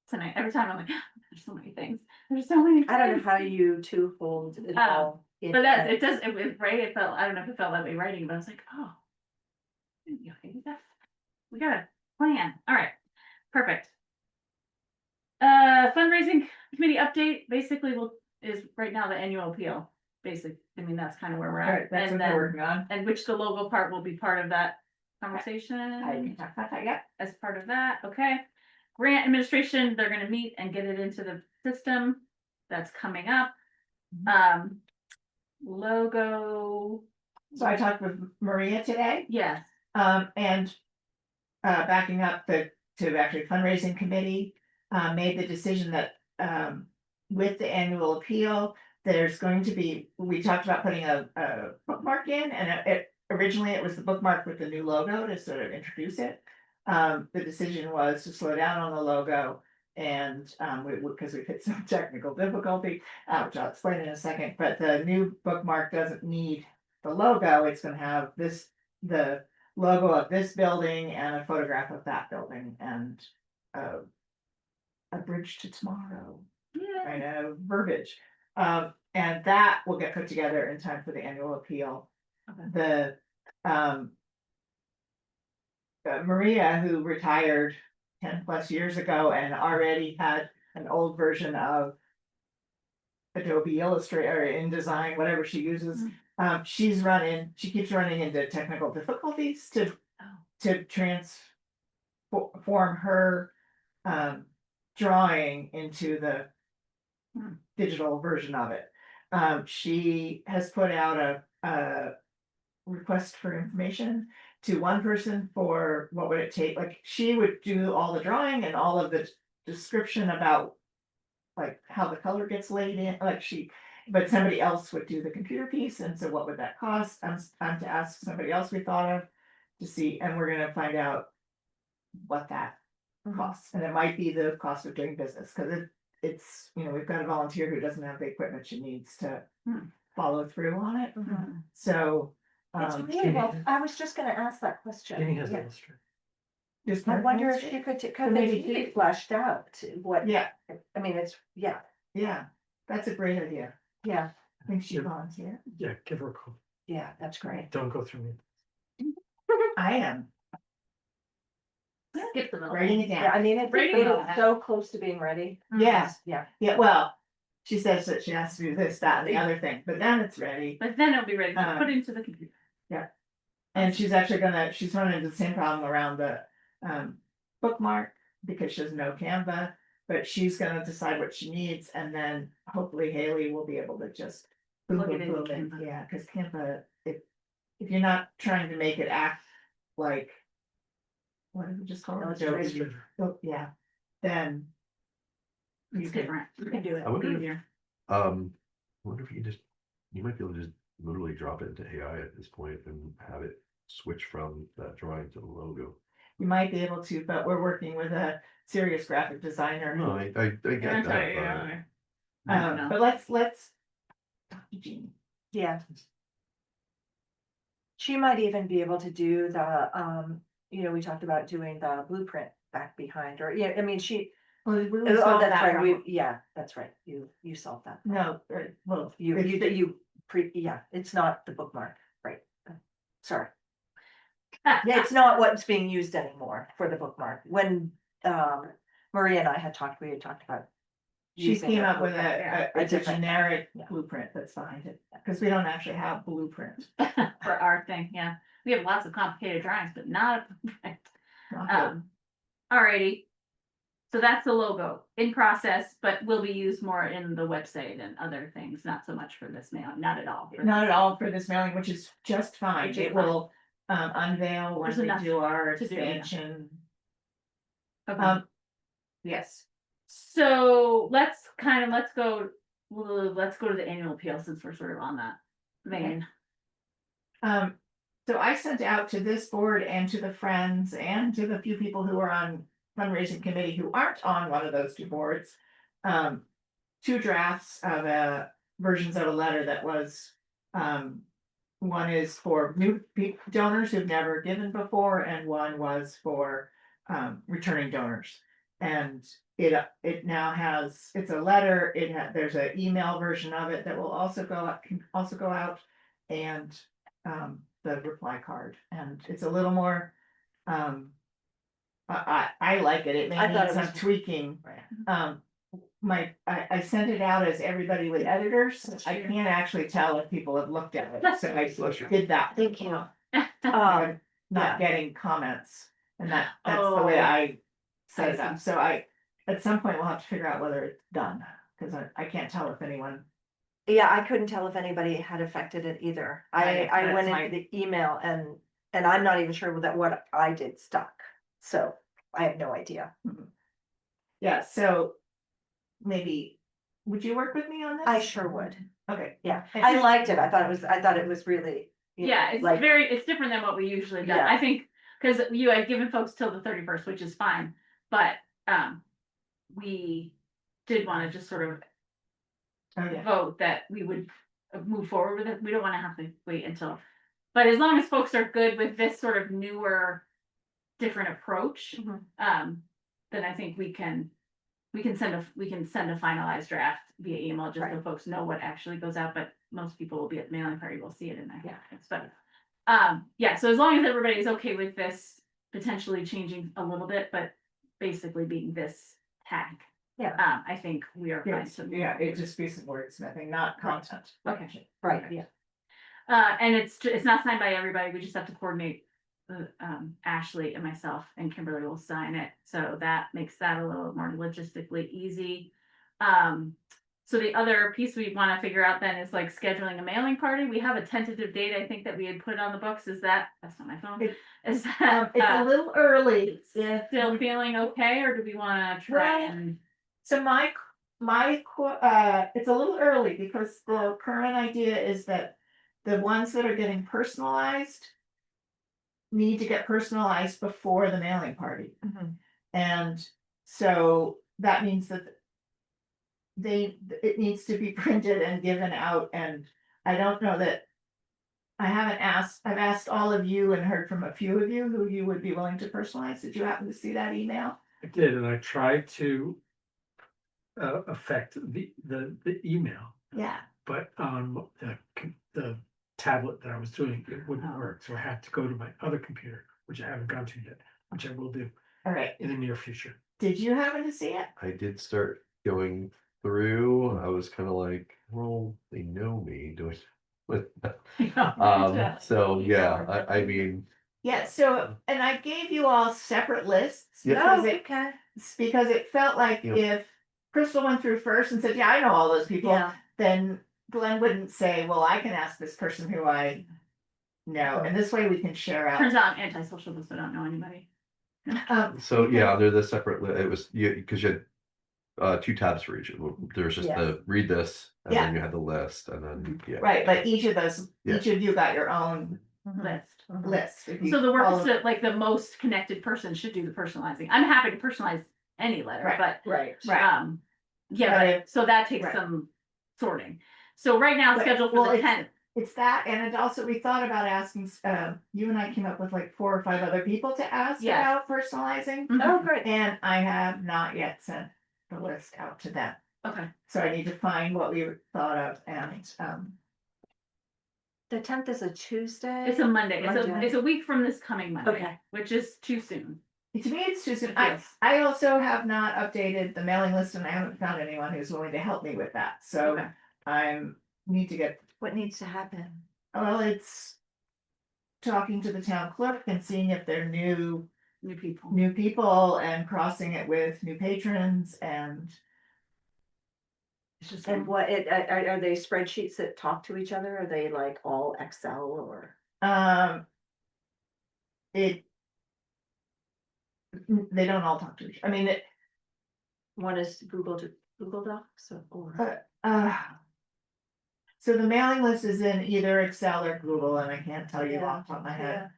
tonight. Every time I'm like, there's so many things. There's so many things. I don't know how you two hold it all. But it does, right? It felt, I don't know if it felt that way writing, but I was like, oh. You okay with that? We got a plan. All right, perfect. Fundraising committee update, basically is right now the annual appeal. Basic, I mean, that's kind of where we're All right, at. that's And what we're then, working on. and which the logo part will be part of that conversation. I can talk about that yet. As part of that, okay. Grant administration, they're gonna meet and get it into the system. That's coming up. Logo, So I talked with Maria today. yes, And backing up to actually fundraising committee, made the decision that with the annual appeal, there's going to be, we talked about putting a bookmark in, and originally it was the bookmark with the new logo to sort of introduce it. The decision was to slow down on the logo, and because we hit some technical difficulty, which I'll explain in a second, but the new bookmark doesn't need the logo. It's gonna have the logo of this building and a photograph of that building, and a bridge to tomorrow kind of verbiage. And that will get put together in time for the annual appeal. Okay. The Maria, who retired 10+ years ago and already had an old version of Adobe Illustrator or InDesign, whatever she uses. She keeps running into technical difficulties to transform her drawing into the digital version of it. She has put out a request for information to one person for what would it take, like she would do all the drawing and all of the description about like how the color gets laid in, but somebody else would do the computer piece, and so what would that cost? I'm to ask somebody else we thought of to see, and we're gonna find out what that costs, and it might be the cost of doing business, because it's, we've got a volunteer who doesn't have the equipment she needs to follow through on it, so. It's really well, I was just gonna ask that question. Jenny has Yeah. illustrated. just I wonder if she could, cause maybe maybe- be fleshed out what, Yeah, I mean, it's, yeah, that's a great idea. yeah, I think she volunteered. Yeah, give her a call. yeah, that's great. Don't go through me. I am Skip the middle. writing it Yeah, down. I mean, it's Rating all it's that. so close to being ready. Yes, Yeah, yeah, well, she says that she has to do this, that, and the other thing, but then it's ready. But then it'll be ready to put into the computer. And she's running into the same problem around the bookmark, because she doesn't know Canva, but she's gonna decide what she needs, and then hopefully Haley will be able to just. Boom, Plug boom, it into boom, Canva. yeah, cause Canva, if you're not trying to make it act like. What did we just call it? Illustrator. Oh, yeah, then. you It's can- different. you can do it. I wonder if, Easier. I wonder if you might be able to just literally drop it into AI at this point and have it switch from that drawing to the logo. You might be able to, but we're working with a serious graphic designer. No, I get Yeah, that, yeah. But let's. talk to Jean. Yeah. She might even be able to do the, we talked about doing the blueprint back behind, or, yeah, I mean, she, Well, we oh, solved that's that right, problem. yeah, that's right, you solved that. No, well, You, yeah, it's not the bookmark, right, sorry. Yeah, it's not what's being used anymore for the bookmark. When Maria and I had talked, we had talked about. she using came a up with blueprint, yeah, a different- generic yeah. blueprint that's behind it, because we don't actually have blueprint. For our thing, yeah. We have lots of complicated drawings, but not a. Not good. Alrighty. So that's the logo in process, but will be used more in the website and other things, not so much for this mail, not at all. Not at all for this mailing, which is just fine. Which is It will unveil when There's we enough do our to do, yeah. expansion. Okay. Yes, So let's go to the annual appeal since we're sort of on that vein. so I sent out to this board and to the friends and to the few people who are on fundraising committee who aren't on one of those two boards. 2 drafts of versions of a letter that was, one is for new donors who've never given before, and one was for returning donors. And it now has, it's a letter, there's an email version of it that will also go out, and the reply card, and it's a little more, I like it, it I may thought need it some was- tweaking. Right. I sent it out as everybody with editors, I can't actually tell if people have looked at it, so I did that. Thank you. I'm yeah. not getting comments, and that's the way Oh, I set it I up, so at some point we'll have to figure out whether it's done, because I can't tell if anyone. Yeah, I couldn't tell if anybody had affected it either. I That's went my- into the email and I'm not even sure that what I did stuck, so I have no idea. Yeah, so maybe would you work with me on this? I sure would. Okay. Yeah, I I just- liked it. I thought it was really. you know, Yeah, it's like, it's different than what we usually done. Yeah. I think, cause you had given folks till the 31st, which is fine, but, we did wanna just sort of Oh, yeah. vote that we would move forward with it. We don't wanna have to wait until. But as long as folks are good with this sort of newer, different approach, Mhm. then I think we can send a finalized draft via email, just so Right. folks know what actually goes out, but most people will be at the mailing party, will see it in their Yeah. packets, but. Yeah, so as long as everybody is okay with this potentially changing a little bit, but basically being this tack. Yeah. I think we are fine Yes, to. yeah, it just be some wordsmithing, not content. Okay. right, yeah. And it's not signed by everybody, we just have to coordinate. Ashley and myself and Kimberly will sign it, so that makes that a little more logistically easy. So the other piece we wanna figure out then is like scheduling a mailing party. We have a tentative date, I think, that we had put on the books. That's not my phone? It- Is that, It's a little early. still feeling okay, or do we wanna try Well, and? So it's a little early because the current idea is that the ones that are getting personalized need to get personalized before the mailing party. Mhm. And so that means that it needs to be printed and given out, and I don't know that. I've asked all of you and heard from a few of you who you would be willing to personalize. Did you happen to see that email? I did, and I tried to affect the email, Yeah. but on the tablet that I was doing, it wouldn't Oh. work, so I had to go to my other computer, which I haven't gone to yet, which I will do All right. in the near future. Did you happen to see it? I did start going through, I was kind of like, well, they know me doing with, so yeah, I mean, Yeah, so, and I gave you all separate lists. Yeah. Because it felt like Yep. if Crystal went through first and said, yeah, I know all those people, Yeah, then Glenn wouldn't say, well, I can ask this person who I know, and this way we can share Turns out. out I'm antisocial, so I don't know anybody. so yeah, they're the separate, it was, because you had 2 tabs for each. There's just Yeah. the read this, and Yeah. then you had the list, and then, yeah. Right, but each of you got your own List. list. If you So the work follow- is that like the most connected person should do the personalizing. I'm happy to personalize any letter, Right. but right. Right. yeah, But right. So that takes right. some sorting. So right now it's Right. scheduled for Well, the it's- 10th. It's that, and it also, we thought about asking, you and I came up with like 4 or 5 other people to ask Yeah. about personalizing. Oh, great. And I have not yet sent the list out to them. Okay. So I need to find what we thought of and, The 10th is a Tuesday? It's a Monday. Monday. It's a week from this coming Monday, Okay. which is too soon. to me, it's too soon. Yes. I also have not updated the mailing list and I haven't found anyone who's willing to help me with that. So Okay. need to get, What needs to happen? well, it's talking to the town clerk and seeing if they're new people and crossing it with new patrons and. It's just And what, are they spreadsheets that talk to each other? Are they like all Excel or? It. They don't all talk to each, I mean, One is Google Docs or? so the mailing list is in either Excel or Google, and I can't tell you Yeah, off the top of my head.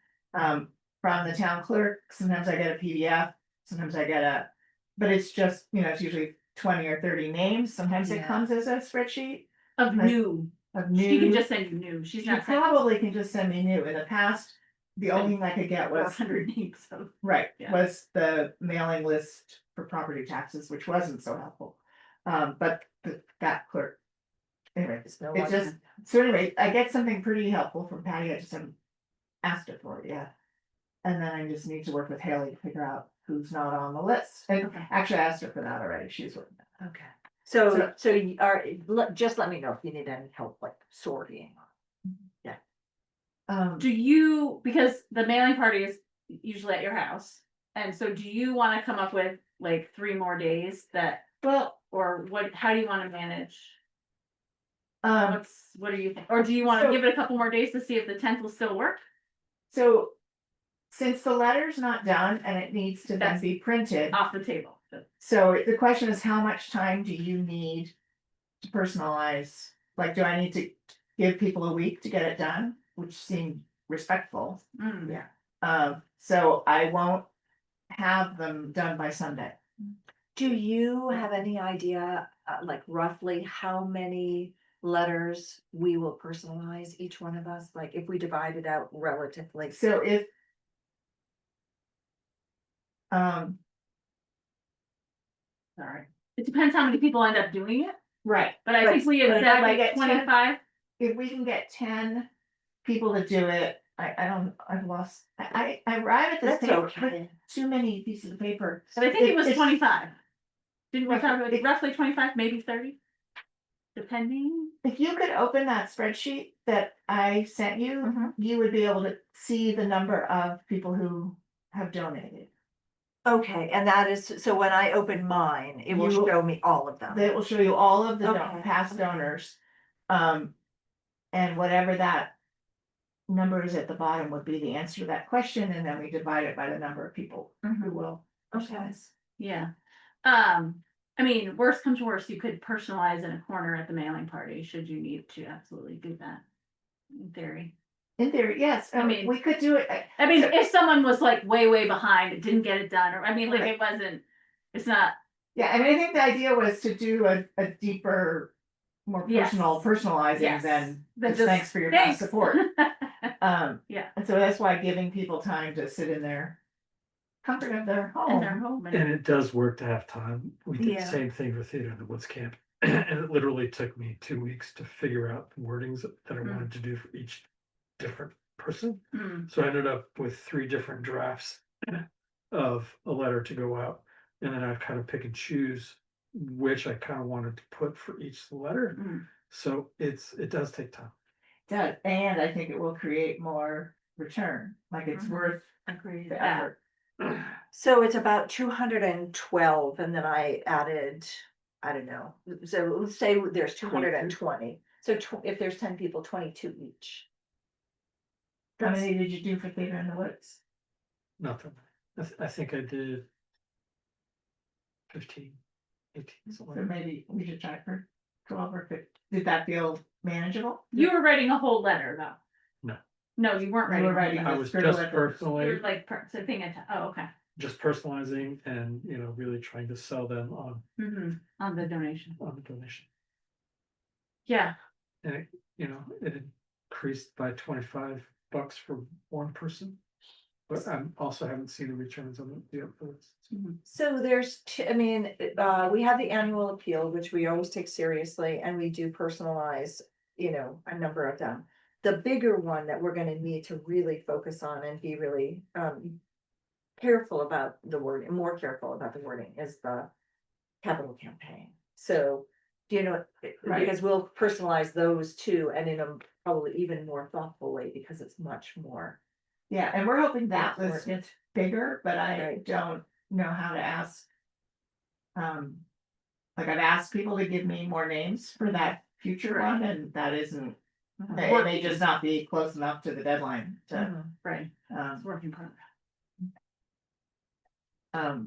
From the town clerk, sometimes I get a PDF, sometimes I get but it's just, it's usually 20 or 30 names, sometimes it Yeah. comes as a spreadsheet of Like- new. of She can new. just send you new. She's She not sending probably can just send me new, in the past, the only thing I could get was, 400 names of. right, Yeah. was the mailing list for property taxes, which wasn't so helpful. But that clerk. Anyway, There's no it one- just, so anyway, I get something pretty helpful from Patty, I just haven't asked her for it yet. And then I just need to work with Haley to figure out who's not on the list, and Okay. actually I asked her for that already, she's working. Okay. So you are, just let me know if you need any help like sorting. Do you, because the mailing party is usually at your house, and so do you wanna come up with like 3 more days that, Well, or what, how do you wanna manage? um, What do you think? Or do you wanna So- give it a couple more days to see if the 10th will still work? so. Since the letter's not done and it needs to then That's- be printed, Off the table. so the question is, how much time do you need to personalize, like, do I need to give people a week to get it done, which seemed respectful. Mm. So I won't have them done by Sunday. Do you have any idea, like roughly how many letters we will personalize, each one of us, like if we divide it out relatively? So if. Um, Sorry. It depends how many people end up doing it, right, but I think we had But if I said can like get 10 25. if we can get 10 people to do it, I've lost, I arrive at this That's paper, okay. with too many pieces of paper. But I think it was It's- 25. Didn't we Right, talk about it- roughly 25, maybe 30? Depending. If you could open that spreadsheet that I sent you, Mhm. you would be able to see the number of people who have donated. Okay, and that is, so when I open mine, it will You- show me all of them. That will show you all of the Okay, past okay. donors. And whatever that number is at the bottom would be the answer to that question, and then we divide it by the number of people who Mhm. will. Okay. personalize. Yeah. I mean, worst comes to worst, you could personalize in a corner at the mailing party, should you need to absolutely do that. In theory. In theory, yes, I mean- we could do it. I mean, So- if someone was like way behind, it didn't get it done, or I mean, like Right. it wasn't, it's not. Yeah, I mean, I think the idea was to do a deeper, more Yes. personalizing Yes. than Than just thanks for your past thanks. support. Yeah. And so that's why giving people time to sit in their comfort of their And their home. home And and, it does work to have time. We did the Yeah. same thing for Theater in the Woods camp. And it literally took me 2 weeks to figure out the wordings that I wanted to do for each different person. Mm, So I ended up with 3 different drafts of a letter to go out. And then I'd kind of pick and choose which I kind of wanted to put for each letter. mm. So it does take time. Does, and I think it will create more return, like it's Mhm. worth Agreed. the Yeah. effort. So it's about 212, and then I added, I don't know, so let's say there's 220. So if there's 10 people, 22 each. How That's- many did you do for Theater in the Woods? Nothing. I think I did 15, 18, something So like that. maybe we should try for 12 or 15. Did that feel manageable? You were writing a whole letter though. No. No, you weren't You writing. were a whole writing letter. I the was scribble just at the- You personally, were like, so thing at, oh, okay. just personalizing and, really trying to sell them On the donation. on the donation. Yeah, And it increased by $25 for one person. But I also haven't seen the returns on the uploads. So there's, I mean, we have the annual appeal, which we always take seriously, and we do personalize, a number of them. The bigger one that we're gonna need to really focus on and be really, careful about the wording, more careful about the wording is the capital campaign. So, Right. because we'll personalize those too, and in a probably even more thoughtful way, because it's much more. Yeah, and we're hoping that Important. list gets bigger, but I Right. don't know how to ask. Like I've asked people to give me more names for that future Right. one, and that isn't, Mhm. it may just not be close enough to the deadline to, Mhm. right. It's um, working progress. Oh,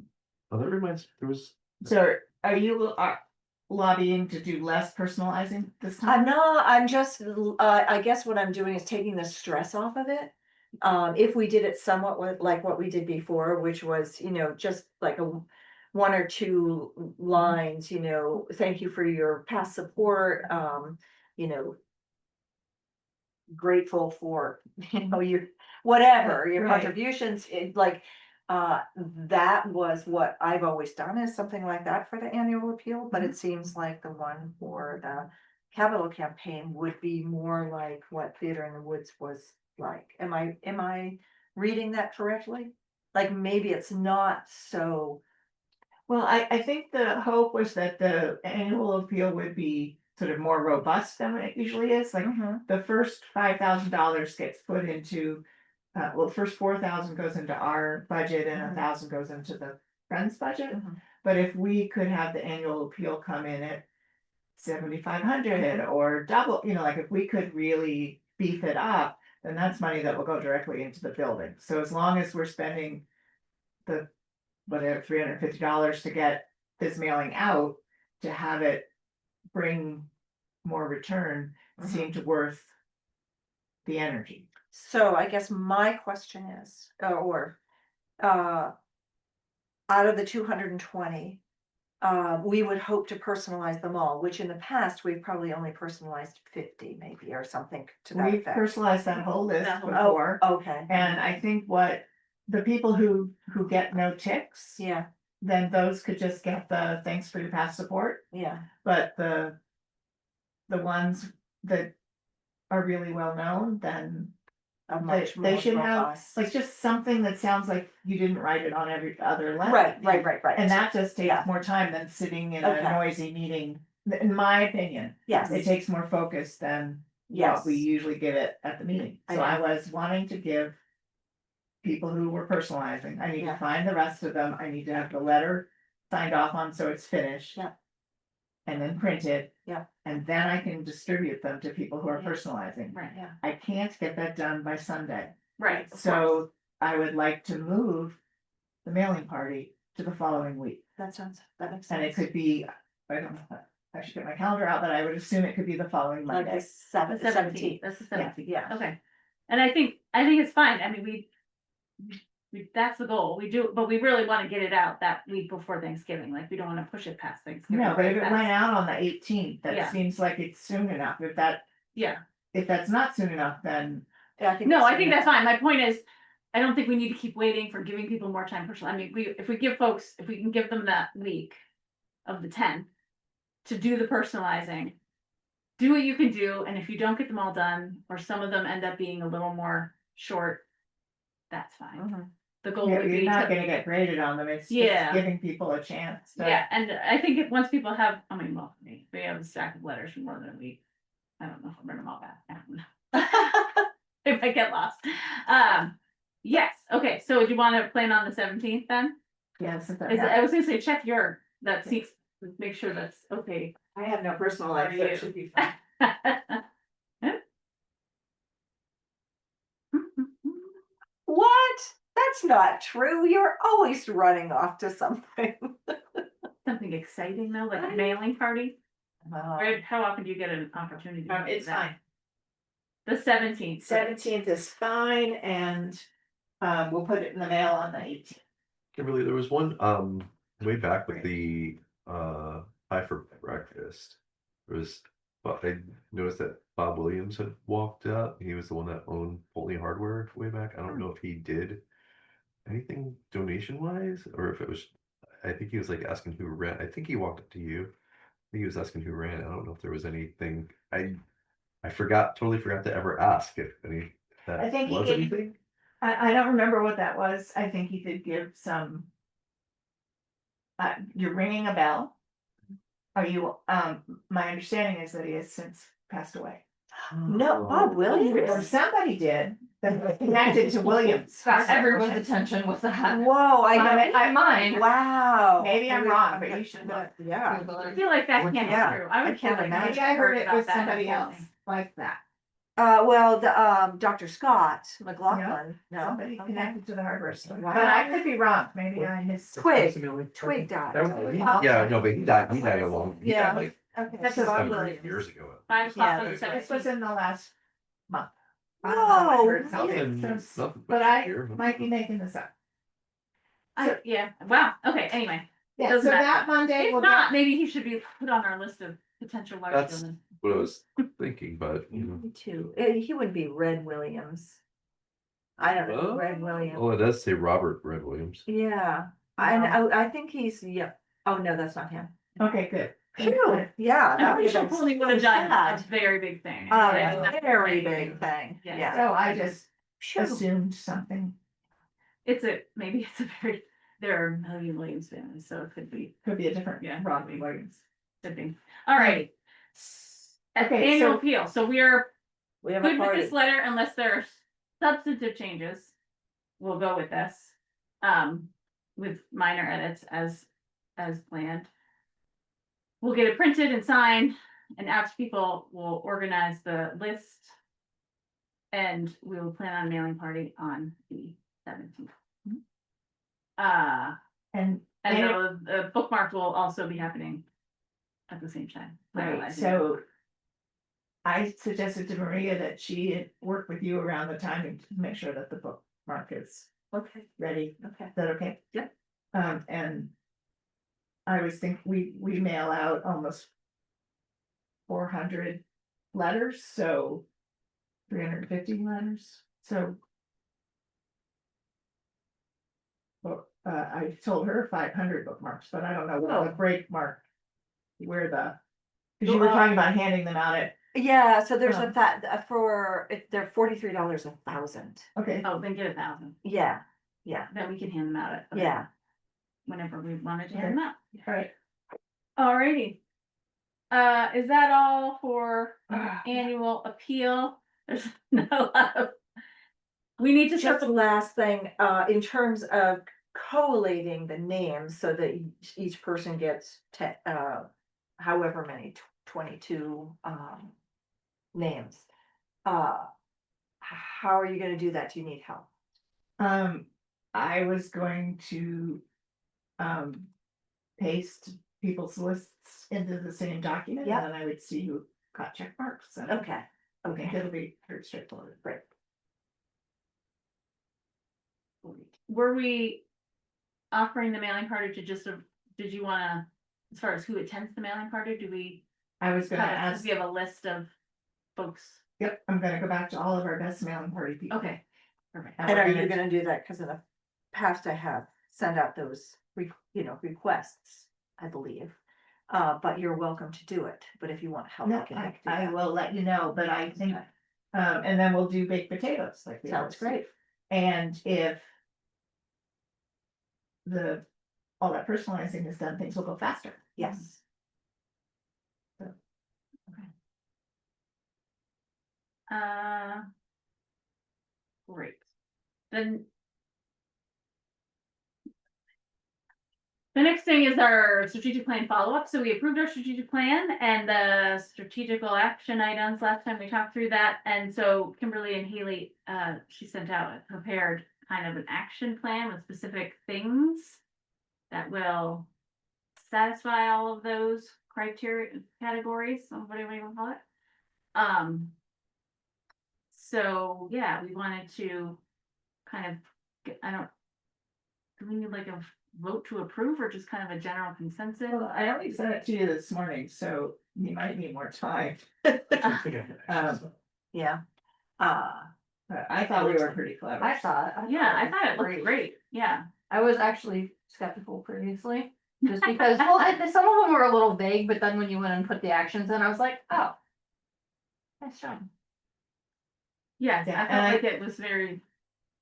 that reminds, there was, so are you lobbying to do less personalizing this time? No, I'm just, I guess what I'm doing is taking the stress off of it. If we did it somewhat like what we did before, which was, just like a 1 or 2 lines, thank you for your past support, you know. Grateful for, your, whatever, your Right. contributions, that was what I've always done, is something like that for the annual appeal, but it seems like the one for the capital campaign would be more like what Theater in the Woods was like. Am I reading that correctly? Like, maybe it's not so. Well, I think the hope was that the annual appeal would be sort of more robust than it usually is, like the first $5,000 gets put into, the first 4,000 goes into our budget and Mhm. 1,000 goes into the Friends budget. Mhm. But if we could have the annual appeal come in at 7,500 or double, like if we could really beef it up, then that's money that will go directly into the building. So as long as we're spending the, whatever, $350 to get this mailing out, to have it bring more return seemed worth the energy. So I guess my question is, out of the 220, we would hope to personalize them all, which in the past, we've probably only personalized 50 maybe, or something to that We've effect. personalized that whole list That whole- before, Okay, and I think what the people who get no ticks, yeah, then those could just get the thanks for your past support, yeah, but the ones that are really well known, then a they, much more should have, robust. like, just something that sounds like you didn't write it on every other letter. Right. And that just takes Yeah. more time than sitting in Okay. a noisy meeting, in my opinion. Yes, It takes more focus than yes. what we usually get at the meeting. I So I know. was wanting to give people who were personalizing, I need to Yeah. find the rest of them, I need to have the letter signed off on, so it's finished. Yeah. And then print it. Yeah. And then I can distribute them to people who are Yeah. personalizing. Right, Yeah, I can't get that done by Sunday. right. of So I would like to move the mailing party to the following week. that makes sense. And it could be, I don't know, I should get my calendar out, but I would assume it could be the following Like Monday. the 17th. The 17th, that's the 17th, Yeah. okay. And I think it's fine, I mean, we, that's the goal, we do, but we really wanna get it out that week before Thanksgiving, like, we don't wanna push it past Thanksgiving. No, but if very it fast. went out on the 18th, Yeah. that seems like it's soon enough. Yeah, If that's not soon enough, then Yeah, no, I think that's fine, my point is, I don't think we need to keep waiting for giving people more time personally, I mean, if we can give them that week of the 10th to do the personalizing. Do what you can do, and if you don't get them all done, or some of them end up being a little more short, that's fine. Mhm. The goal would you're be not to, gonna get graded on them. It's Yeah. just giving people a chance. yeah, and I think if once people have, I mean, well, we have a stack of letters from more than a week. I don't know if I'll bring them all back. I don't know. If I get lost. Yes, okay, so do you wanna plan on the 17th then? Yes. I was gonna say, check that seats, make sure that's okay. I have no personal life, so it should be What? That's not true. You're always running off to something. Something exciting though, like a mailing party, Well, or how often do you get an opportunity? to do It's that? fine. The 17th. 17th is fine, and we'll put it in the mail on the 18th. Kimberly, there was one, way back with the, Pie for Breakfast. There was, but I noticed that Bob Williams had walked out. He was the one that owned Polney Hardware way back. I don't know if he did anything donation wise, or if it was, I think he was like asking who ran. I think he walked up to you. I think he was asking who ran. I don't know if there was anything. I totally forgot to ever ask if any, if that I think he was gave- anything. I don't remember what that was. I think he did give some. You're ringing a bell. Are you, my understanding is that he has since passed away. no, Bob Or Williams. somebody did, that was connected to Williams. Got everyone's attention with that. Whoa, I know. I mine. Wow. Maybe I'm wrong, but you should look. Yeah. I feel like that can't be Yeah, true. I would can't feel like imagine. Maybe I heard it about with that somebody whole else thing. like that. Well, the, Dr. Scott McLaughlin, no. Somebody Okay. connected to the hardware store. Wow. But I could be wrong. Maybe I missed. Twig died. Yeah, no, but he died a long, he Yeah. died like Okay. That's so Bob 7 Williams. years ago. 5 o'clock Yeah. on the This 17th. was in the last month. I Whoa, don't know, I heard something, really? so- But I might be making this up. Yeah, wow, okay, anyway. Yeah, Doesn't so matter. that Monday If will not, be. maybe he should be put on our list of potential large That's- buildings. What I was thinking, but you know. Me too. He wouldn't be Red Williams. I don't know, Red Williams. Oh, it does say Robert Red Williams. Yeah, I think he's, yeah. Oh, no, that's not him. Okay, good. Phew, yeah. I'm that pretty sure would've been Polly would have done a sad. very big thing. A Yeah. very big thing, Yeah. yeah. So I just Phew. assumed something, Maybe it's a very, there are a million Williams families, so it could be, could be a different Yeah. Robbie Williams. could be. All right. Okay, Annual so- appeal, so we are We have a good with party. this letter unless there are substantive changes. We'll go with this, with minor edits as planned. We'll get it printed and signed and out to people. We'll organize the list. And we will plan on a mailing party on the 17th. And And the bookmark will also be happening at the same time. Right, realizing- so. I suggested to Maria that she work with you around the timing to make sure that the bookmark is Okay, ready. okay. Is that okay? Yep. And. I was thinking, we mail out almost. 400 letters, so. 350 letters, so. Well, I told her 500 bookmarks, but I don't know what the break mark. Where the, cause you were talking about handing them out at, Yeah, so there's Oh. they're $43 1,000. okay, Oh, then get 1,000, Yeah, then we can hand them out at. yeah. Whenever we wanted to hand them out. alright. Alrighty. Is that all for annual appeal? There's not a lot of. We need to Just the circle, last thing, in terms of collating the names so that each person gets however many, 22, names. How are you gonna do that? Do you need help? I was going to. Paste people's lists into the same document, Yep. and then I would see who got check marks, and Okay, I think it'll be pretty straightforward. great. were we offering the mailing party to just, did you wanna, as far as who attends the mailing party, do we? I was gonna Have ask, we have a list of folks? yep, I'm gonna go back to all of our best mailing party people. Okay, perfect. And And we're are you gonna do that? Cause in the past I have sent out those, requests, I believe. But you're welcome to do it, but if you want help, No, I can I, help do I that. will let you know, but I think, Okay. and then we'll do baked potatoes like we Sounds always do. great. And if. All that personalizing is done, things will go faster. Yes. Great. Then. The next thing is our strategic plan follow-up. So we approved our strategic plan and the strategical action items last time we talked through that. And so Kimberly and Haley, she sent out, prepared kind of an action plan with specific things that will satisfy all of those criteria categories, or whatever you want to call it. So yeah, we wanted to kind of do we need like a vote to approve or just kind of a general consensus? Well, I already sent it to you this morning, so you might need more time. Yeah. But I thought we were pretty clever. I saw it. Yeah, I thought it looked great, yeah. I was actually skeptical previously, just because, well, some of them were a little vague, but then when you went and put the actions in, I was like, oh. Nice job. Yes, Yeah, I and felt like it was very,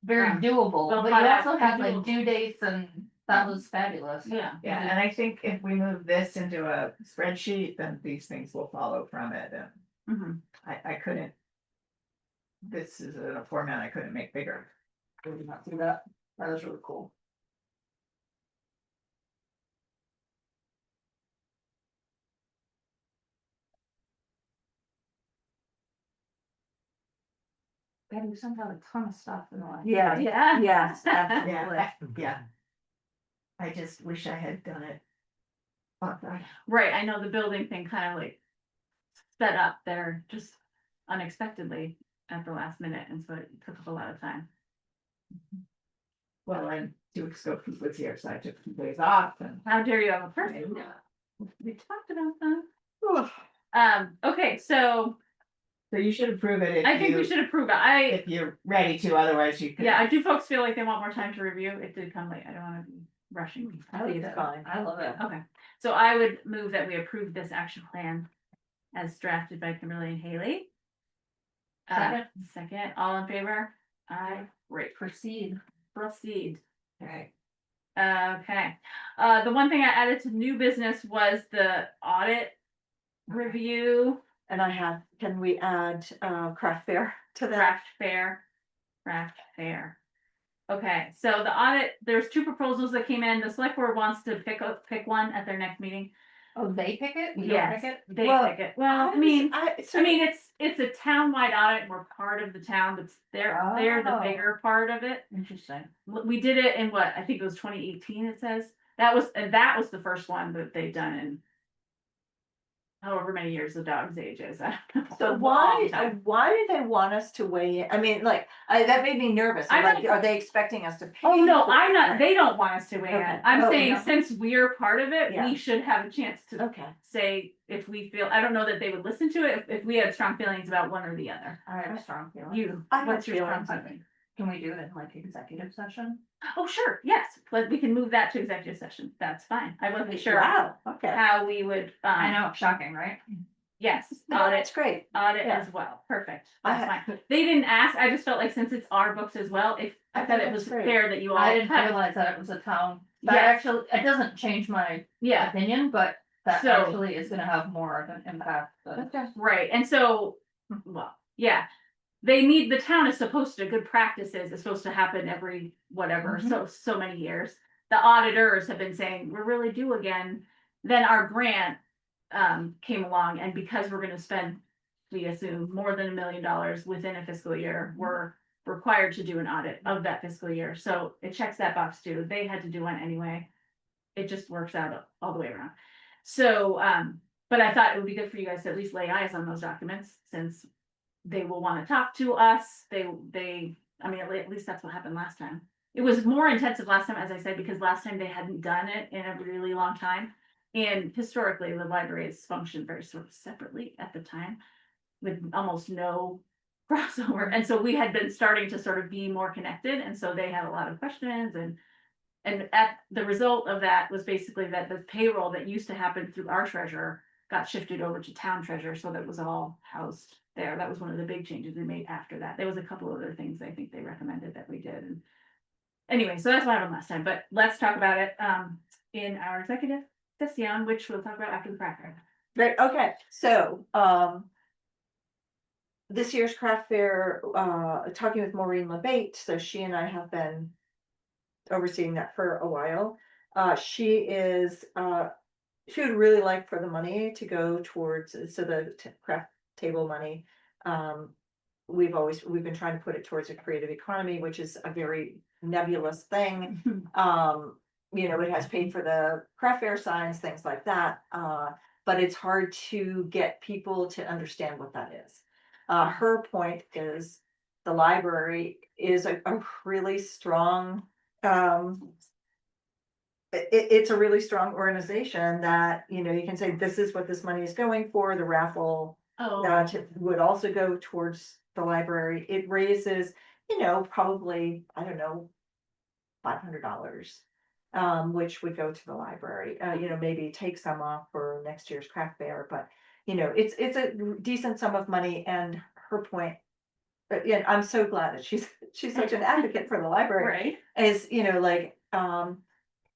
Very Yeah. doable, Well but thought you out, also had doable. like due dates and that was fabulous. yeah. Yeah, and I think if we move this into a spreadsheet, then these things will follow from it, and Mhm. I couldn't. This is a format I couldn't make bigger. Did you not see that? That was really cool. Man, we sent out a ton of stuff in the last. Yeah, Yeah. yes, Yeah, absolutely. yeah. I just wish I had done it. Right, I know the building thing kind of like sped up there just unexpectedly at the last minute, and so it took up a lot of time. Well, and 2 weeks ago, Pete was here, so I took 2 days off and. How dare you have a person? We talked about that. Okay, so So you should approve it I think we should approve it. if you're ready to, otherwise you can. Yeah, do folks feel like they want more time to review? It did come late. I don't wanna be rushing. I think it's fine. I love it. Okay, so I would move that we approve this action plan as drafted by Kimberly and Haley. Second, all in favor? Aye, great, Proceed. proceed. Okay. Okay, the one thing I added to new business was the audit review, And can we add, craft fair to that? craft fair. Okay, so the audit, there's 2 proposals that came in. The select board wants to pick one at their next meeting. Oh, they pick it? We don't Yes. pick it? They Well, pick it. Well, I mean, So it's a town-wide audit. We're part of the town, but they're the Oh. bigger part of it. Interesting. We did it in what, I think it was 2018, it says. That was the first one that they've done in however many years the dog's age is. I don't know. So A long time. why do they want us to weigh in? I mean, like, that made me nervous. I Like, don't- are they expecting us to pay? Oh, no, for- I'm not, Right. they don't want us to weigh in. Okay. I'm Oh, saying no. since we're part of it, Yeah. we should have a chance to Okay. say if we feel, I don't know that they would listen to it if we had strong feelings about one or the other. I have a strong feeling. You, I have what's your strong feelings. feeling? Can we do it in like executive session? Oh, sure, yes, but we can move that to executive session. That's fine. I wasn't sure Wow, okay. how we would, I know, shocking, right? yes, No, that's great. audit Yeah. as well. Perfect. I That's ha- fine. They didn't ask. I just felt like since it's our books as well, if I I thought think it was that's great. fair that you all. I didn't had- realize that it was a town, that Yeah. actually, it doesn't change my Yeah, opinion, but that So- actually is gonna have more of an impact than. Okay. right. And so, well, yeah. They need, the town is supposed to, good practices is supposed to happen every whatever, so many years. The auditors have been saying, we're really due again. Then our grant came along, and because we're gonna spend, we assume, more than $1 million within a fiscal year, we're required to do an audit of that fiscal year. So it checks that box too. They had to do one anyway. It just works out all the way around. So, but I thought it would be good for you guys to at least lay eyes on those documents, since they will want to talk to us. I mean, at least that's what happened last time. It was more intensive last time, as I said, because last time they hadn't done it in a really long time. And historically, the library has functioned very sort of separately at the time, with almost no crossover. And so we had been starting to sort of be more connected. And so they had a lot of questions, and at the result of that was basically that the payroll that used to happen through our treasurer got shifted over to town treasurer, so that was all housed there. That was one of the big changes we made after that. There was a couple other things I think they recommended that we did. And anyway, so that's what happened last time, but let's talk about it in our executive session, which we'll talk about after the craft fair. Great, okay, so, this year's craft fair, talking with Maureen LeBate, so she and I have been overseeing that for a while. She would really like for the money to go towards, so the craft table money. We've been trying to put it towards a creative economy, which is a very nebulous thing. It has paid for the craft fair signs, things like that. But it's hard to get people to understand what that is. Her point is the library is a really strong, it's a really strong organization that, you can say, this is what this money is going for. The raffle Oh, would also go towards the library. It raises, probably, I don't know, $500, which would go to the library. Maybe take some off for next year's craft fair, but it's a decent sum of money. And her point, but yeah, I'm so glad that she's such an advocate for the library. right. Is,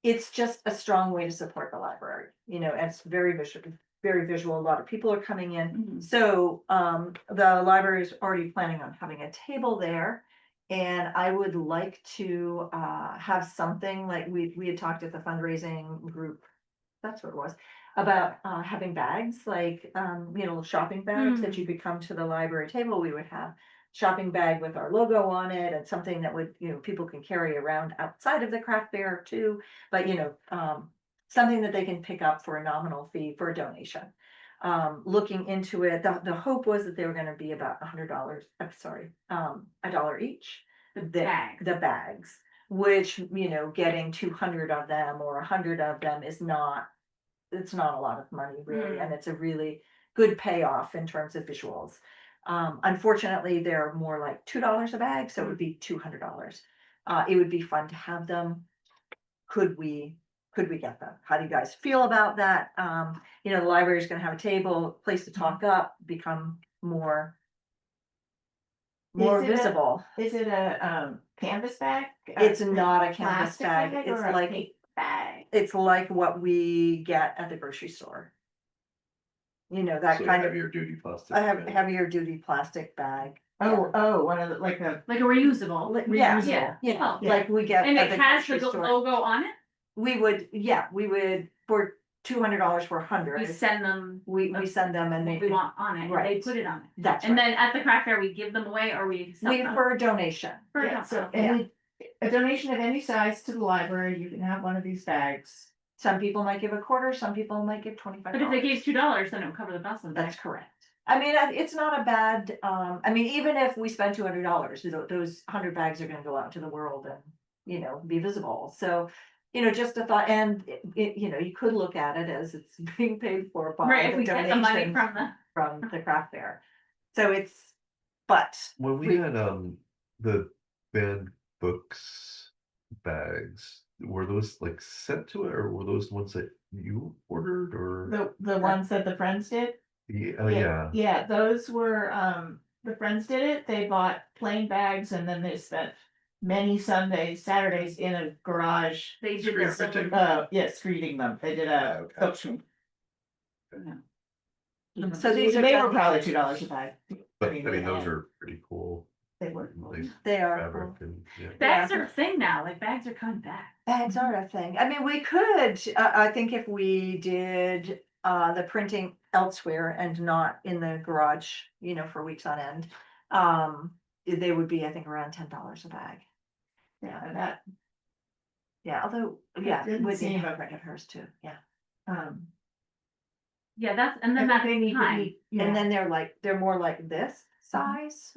it's just a strong way to support the library, and it's very visual, very visual. A lot of people are coming in. Mhm. So, the library is already planning on having a table there. And I would like to, have something like we had talked at the fundraising group, that's what it was, about, having bags, like, shopping bags that you could come to the library table. We would have shopping bag with our logo on it, and something that would, people can carry around outside of the craft fair too. But, something that they can pick up for a nominal fee for a donation. Looking into it, the hope was that they were gonna be about $100, $1 each. Bags. The bags, which, getting 200 of them or 100 of them it's not a lot of money really. And it's a really good payoff in terms of visuals. Unfortunately, they're more like $2 a bag, so it would be $200. It would be fun to have them. Could we get them? How do you guys feel about that? The library is gonna have a table, place to talk up, become more Is it a- visible. Is it a canvas bag? It's not a canvas Plastic bag, bag it's or a like, paper bag? it's like what we get at the grocery store. That So kind of, heavier duty plastic. I have bag. heavier duty plastic bag. Oh, one of the, like a. Like a reusable. Yeah, Yeah. yeah, Oh. like we get. And at it the has the grocery store. logo on it. We would, for $200 for We 100, send them we send them and what they, we want on it, and they Right. put it on it. that's And right. then at the craft fair, we give them away, or we sell We, them. for a donation. For Yeah, a so donation. a donation of any size to the library, you can have one of these bags. Some people might give a quarter, some people might give $25. But if they gave $2, then it would cover the bus and That's back. correct. I mean, it's not a bad, I mean, even if we spend $200, those 100 bags are gonna go out into the world and, you know, be visible. So, you know, just a thought, and you know, you could look at it as it's being paid for by Right, if the we get the money donation from from the craft fair. So it's, but When we had the banned books bags, were those like sent to it, or were those ones that you ordered, or? The ones that the Friends did? Yeah. Yeah, those were, the Friends did it, they bought plain bags and then they spent many Sundays, Saturdays in a garage. they did Screen this. printing? Yeah, screening them, they did a Okay. silk screen. so these are They were done- probably $2 a bag. But I mean, those are pretty cool. They were. Nice they are fabric cool. and, yeah. Bags are a thing now, like bags are coming back. Bags are a thing. I mean, we could, I think if we did the printing elsewhere and not in the garage, you know, for weeks on end, they would be, I think, around $10 a bag. Yeah, and that, Yeah, although, It yeah, didn't with the seem handwriting of hers too, yeah. Yeah, that's, and then I that's think they need to time. be, yeah, And then they're more like this size,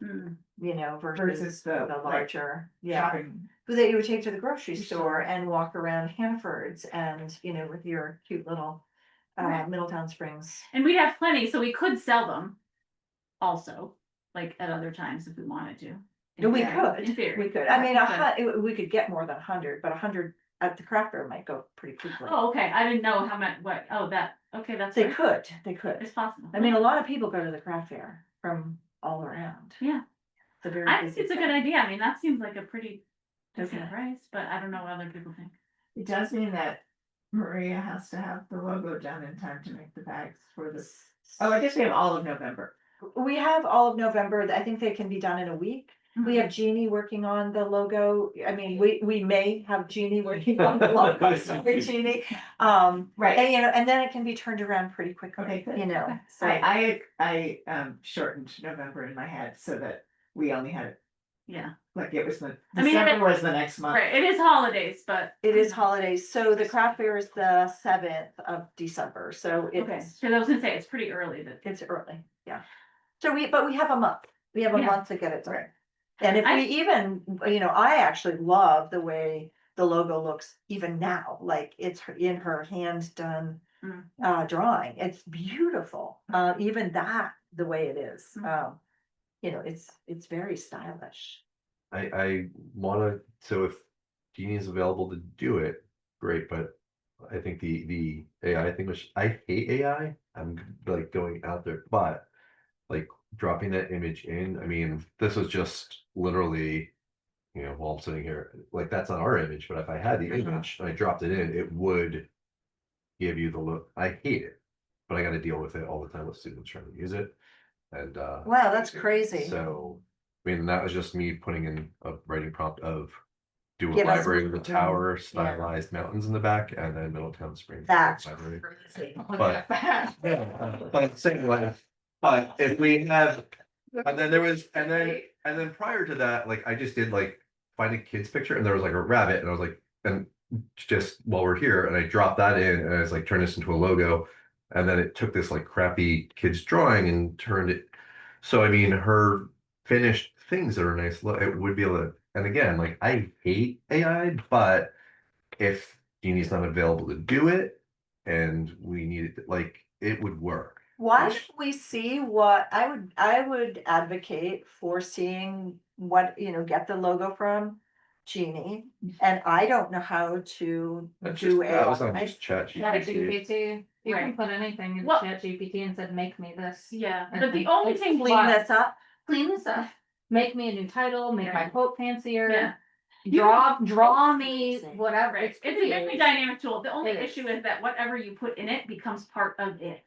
Mm. you know, versus versus the the like larger, yeah. shopping. That you would take to the grocery Sure. store and walk around Hannaford's and, you know, with your cute little Right. Middletown Springs. And we have plenty, so we could sell them also, like at other times if we wanted to. In We theory- could, In theory. we could, I mean, But- we could get more than 100, but 100 at the craft fair might go pretty quickly. Oh, okay, I didn't know how much, okay, that's. They right. could. It's possible. I mean, a lot of people go to the craft fair from all around. Yeah. It's a very I think busy it's a fair. good idea, I mean, that seems like a pretty decent Okay. price, but I don't know what other people think. It does mean that Maria has to have the logo done in time to make the bags for this. Oh, I guess we have all of November. We have all of November. I think they can be done in a week. We have Jeannie working on the logo. I mean, we may have Jeannie working on the logo, sorry, Jeannie. Right. And, you know, and then it can be turned around pretty quickly, Okay, good. you know, Okay. so. I shortened November in my head so that we only had it, Yeah, like it was the, I mean, December was the next month. right, it is holidays, but. It is holidays, so the craft fair is the 7th of December, so Okay, it's, cause I was gonna say, it's pretty early that. it's early, yeah. So but we have a month, we have a Yeah. month to get it done. And if I- we even, you know, I actually love the way the logo looks even now, like it's in her hand done drawing, it's beautiful, even that, the way it is, you know, it's very stylish. I wanna, so if Jeannie is available to do it, great, but I think the AI thing, which I hate AI, I'm like going out there, but like dropping that image in, I mean, this was just literally, you know, while I'm sitting here, like that's not our image, but if I had the image and I dropped it in, it would give you the look. I hate it, but I gotta deal with it all the time with students trying to use it. And Wow, that's crazy. so, I mean, that was just me putting in a writing prompt of do a Give us library with a some- tower, stylized mountains in the back, and then Middletown Springs. That's Library. crazy. But but same life. But if we have, and then there was, and then prior to that, like I just did like find a kid's picture, and there was like a rabbit, and I was like, and just while we're here, and I dropped that in, and I was like, turn this into a logo, and then it took this like crappy kid's drawing and turned it. So I mean, her finished things that are nice. It would be able to, and again, like I hate AI, but if Jeannie's not available to do it, and we need it, like it would work. Why don't we see what, I would advocate for seeing what, you know, get the logo from Jeannie, and I don't know how to That's do just, that was on AI. just chat Chat GPT. GPT, you can Right. put anything in Well- Chat GPT and said, make me this. Yeah, And but the then only it's thing. Clean this up. Clean this up, make me a new title, make my Right. quote fancier. Yeah. Draw me whatever. Right, it's a very dynamic tool, the only It is. issue is that whatever you put in it becomes part of it.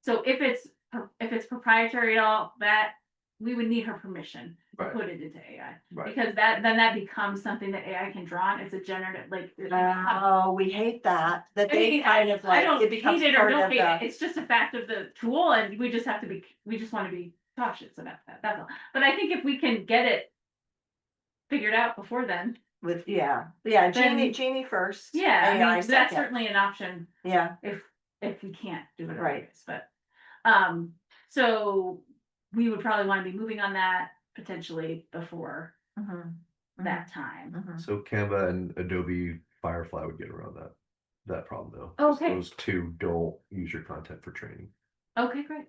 So if it's proprietary at all, that, we would need her permission to Right. put it into AI. Right. Because that becomes something that AI can draw on, it's a generative, like. Oh, we hate that, I mean, kind of I like, don't it becomes hate it or part don't of hate it, the. it's just a fact of the tool, and we just wanna be cautious about that, that's all. But I think if we can get it figured out before then, with, yeah, Then- Jeannie first. Yeah, I AI mean, that's second. certainly an option Yeah, if we can't do it Right. otherwise, but. So we would probably wanna be moving on that potentially before mhm, that time. mhm. So Canva and Adobe Firefly would get around that problem though. 'cause Okay. Those two don't use your content for training. Okay, great.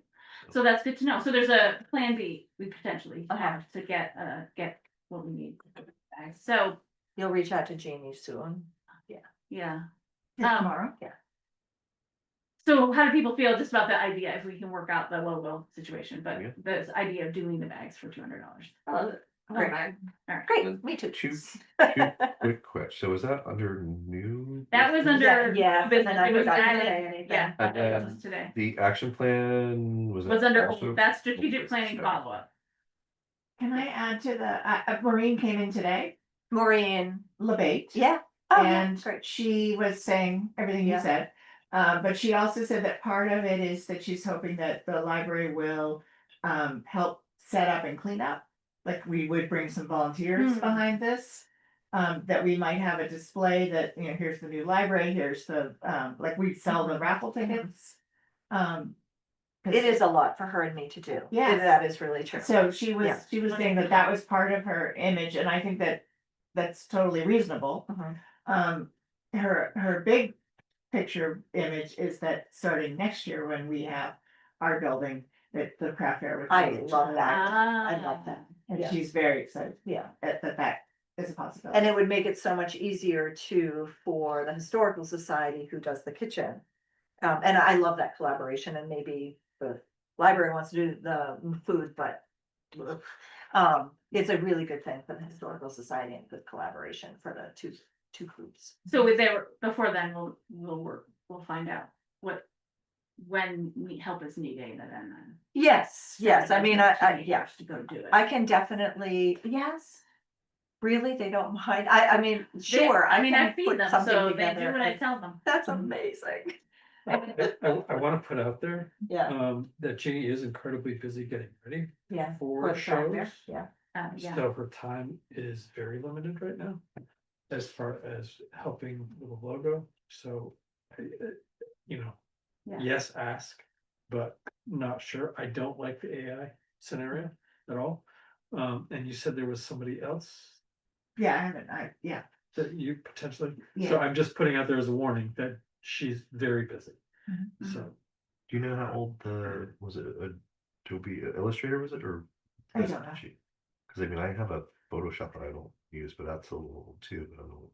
So that's good to know. So there's a plan B we potentially Uh-huh. have to get what we need. So, You'll reach out to Jeannie soon. yeah. Tomorrow. So how do people feel just about the idea if we can work out the logo situation, but Yeah. this idea of doing the bags for $200? I love it. I love Great. bag. Great, me too. Two quick. So is that under new? That was business? under Yeah, business, and I it was forgot to added, say anything. yeah, And that then- was today. The action plan was. Was that under, also- that's strategic planning Okay. follow-up. Can I add to the, Maureen came in today, Maureen, Lebate. yeah. Oh, yeah, And great. she was saying everything you Yeah. said. But she also said that part of it is that she's hoping that the library will help set up and clean up. Like we would bring some volunteers Hmm. behind this. That we might have a display that, here's the new library, here's the, like we sell the raffle tickets. 'Cause- It is a lot for her and me to do. Yeah. That is really true. So she Yeah. was saying that that was part of her image, and I think that that's totally reasonable. Mhm. Her big picture image is that starting next year when we have our building, that the craft fair would. I be to love the that. library. I love that. And Yeah. she's very excited Yeah. that is a possibility. And it would make it so much easier too for the historical society who does the kitchen. And I love that collaboration, and maybe the library wants to do the food, but. It's a really good thing for the historical society and good collaboration for the two groups. So with there, before then, we'll find out when help is needed and then. Yes, I mean, yeah, To go do it. I can definitely, yes. Really, they don't mind, I mean, sure, I mean, I can feed put them, something so they together do what I and- tell them. That's amazing. I wanna put out there, Yeah, that Jeannie is incredibly busy getting ready yeah. for the craft fair, shows. Yeah, Yeah. So her time is very limited right now, as far as helping with the logo, so, you know. Yeah. Yes, ask, but not sure, I don't like the AI scenario at all. And you said there was somebody else Yeah, I haven't, that you potentially, so Yeah. I'm just putting out there as a warning that she's very busy. Mhm. So, Do you know how old was it Adobe Illustrator, was it, or? I don't know. Cause I mean, I have a Photoshop that I don't use, but that's a little old too, but I don't know.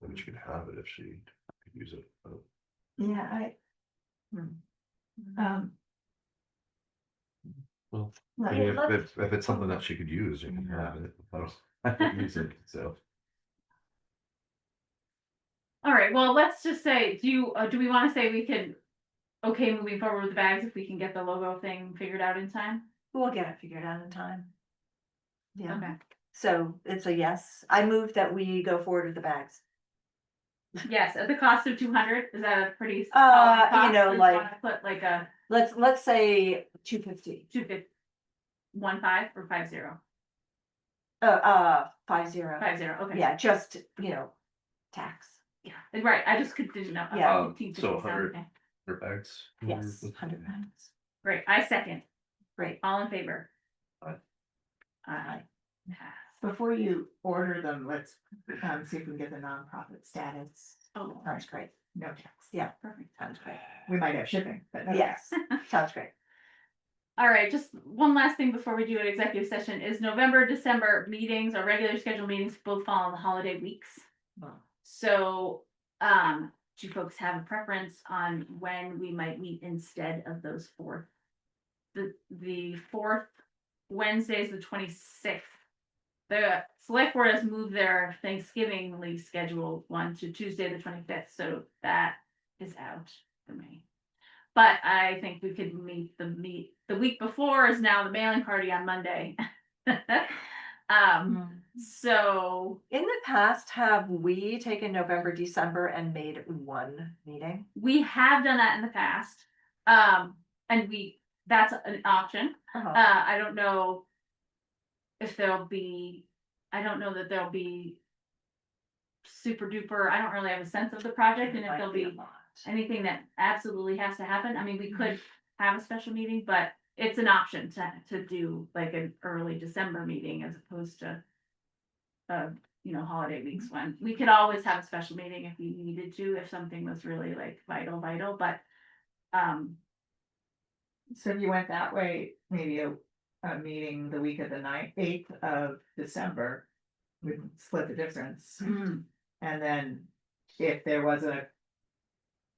Maybe she could have it if she could use it. I don't- yeah, Well, Let- I mean, let's- if it's something that she could use, you can have it. I don't use it, so. All right, well, let's just say, do we wanna say we could, okay, moving forward with the bags, if we can get the logo thing figured out in time? we'll get it figured out in time. Yeah, Okay, so it's a yes, I move that we go forward with the bags. yes, at the cost of 200, is that a pretty? You solid cost, know, or do you like- wanna Put like a Let's say 250. 250, 15 or 50? 50. 50, okay. Yeah, just, tax. Yeah, right, I just didn't know. Yeah. 15, So 50, 100. okay. 100 bags? Yes, Mhm. 100 pounds. Great, I second, Great. all in favor? Aye. Aye. Pass. Before you order them, let's see if we can get the nonprofit status. Oh, Sounds great. No tax. Yeah. perfect. Sounds great. We might have shipping, but no Yes, tax. sounds great. All right, just one last thing before we do an executive session, is November, December meetings, our regular scheduled meetings both fall on the holiday weeks. So, do you folks have a preference on when we might meet instead of those fourth? The fourth Wednesday is the 26th. The select board has moved their Thanksgiving leave schedule one to Tuesday, the 25th, so that is out for me. But I think we could meet the week before is now the mailing party on Monday. So In the past, have we taken November, December and made one meeting? we have done that in the past. And that's an option. Uh-huh. I don't know if I don't know that there'll be super duper, I don't really have a sense of the project and if there'll be anything that absolutely has to happen. I mean, we could have a special meeting, but it's an option to do like an early December meeting as opposed to holiday weeks when we could always have a special meeting if we needed to, if something was really like vital, but So if you went that way, maybe a meeting the week of the 8th of December, we'd split the difference. And then if there was a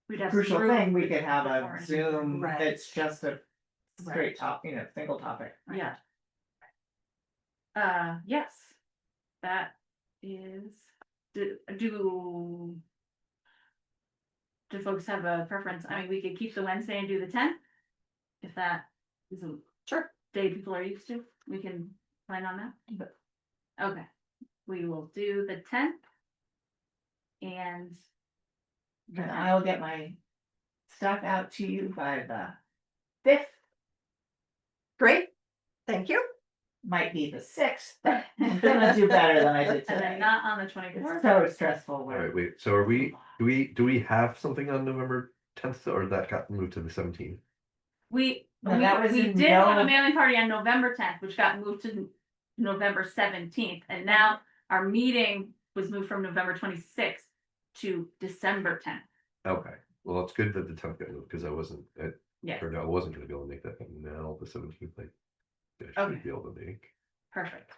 we'd have crucial some room thing, we could have before a and- Zoom, Right. it's just a straight top, single topic. Yeah. Yes, that is, do folks have a preference? I mean, we could keep the Wednesday and do the 10th. If that is a Sure. day people are used to, we can plan on that. Okay, we will do the 10th. And And I'll get my stuff out to you by the 5th, Great, thank you. might be the 6th, but I'm gonna do better than I did and then today. not on the It's 24th. so stressful. All when- right, wait, so do we have something on November 10th or that got moved to the 17th? We No, that was we in did have a no- mailing party on November 10th, which got moved to November 17th, and now our meeting was moved from November 26th to December 10th. Okay, well, it's good that the 10th got moved, because I wasn't, Yes, or no, I wasn't gonna be able to make that, but now the 17th, I Okay. should be able to make. perfect.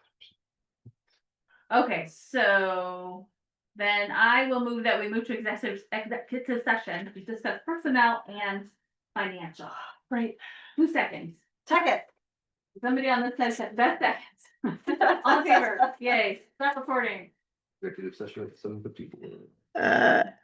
Okay, so then I will move that we move to executive session to discuss personnel and financial. Right, 2 seconds. Second. Somebody on this side said, best seconds. All in favor, yay, stop recording. Executive session at 7:54.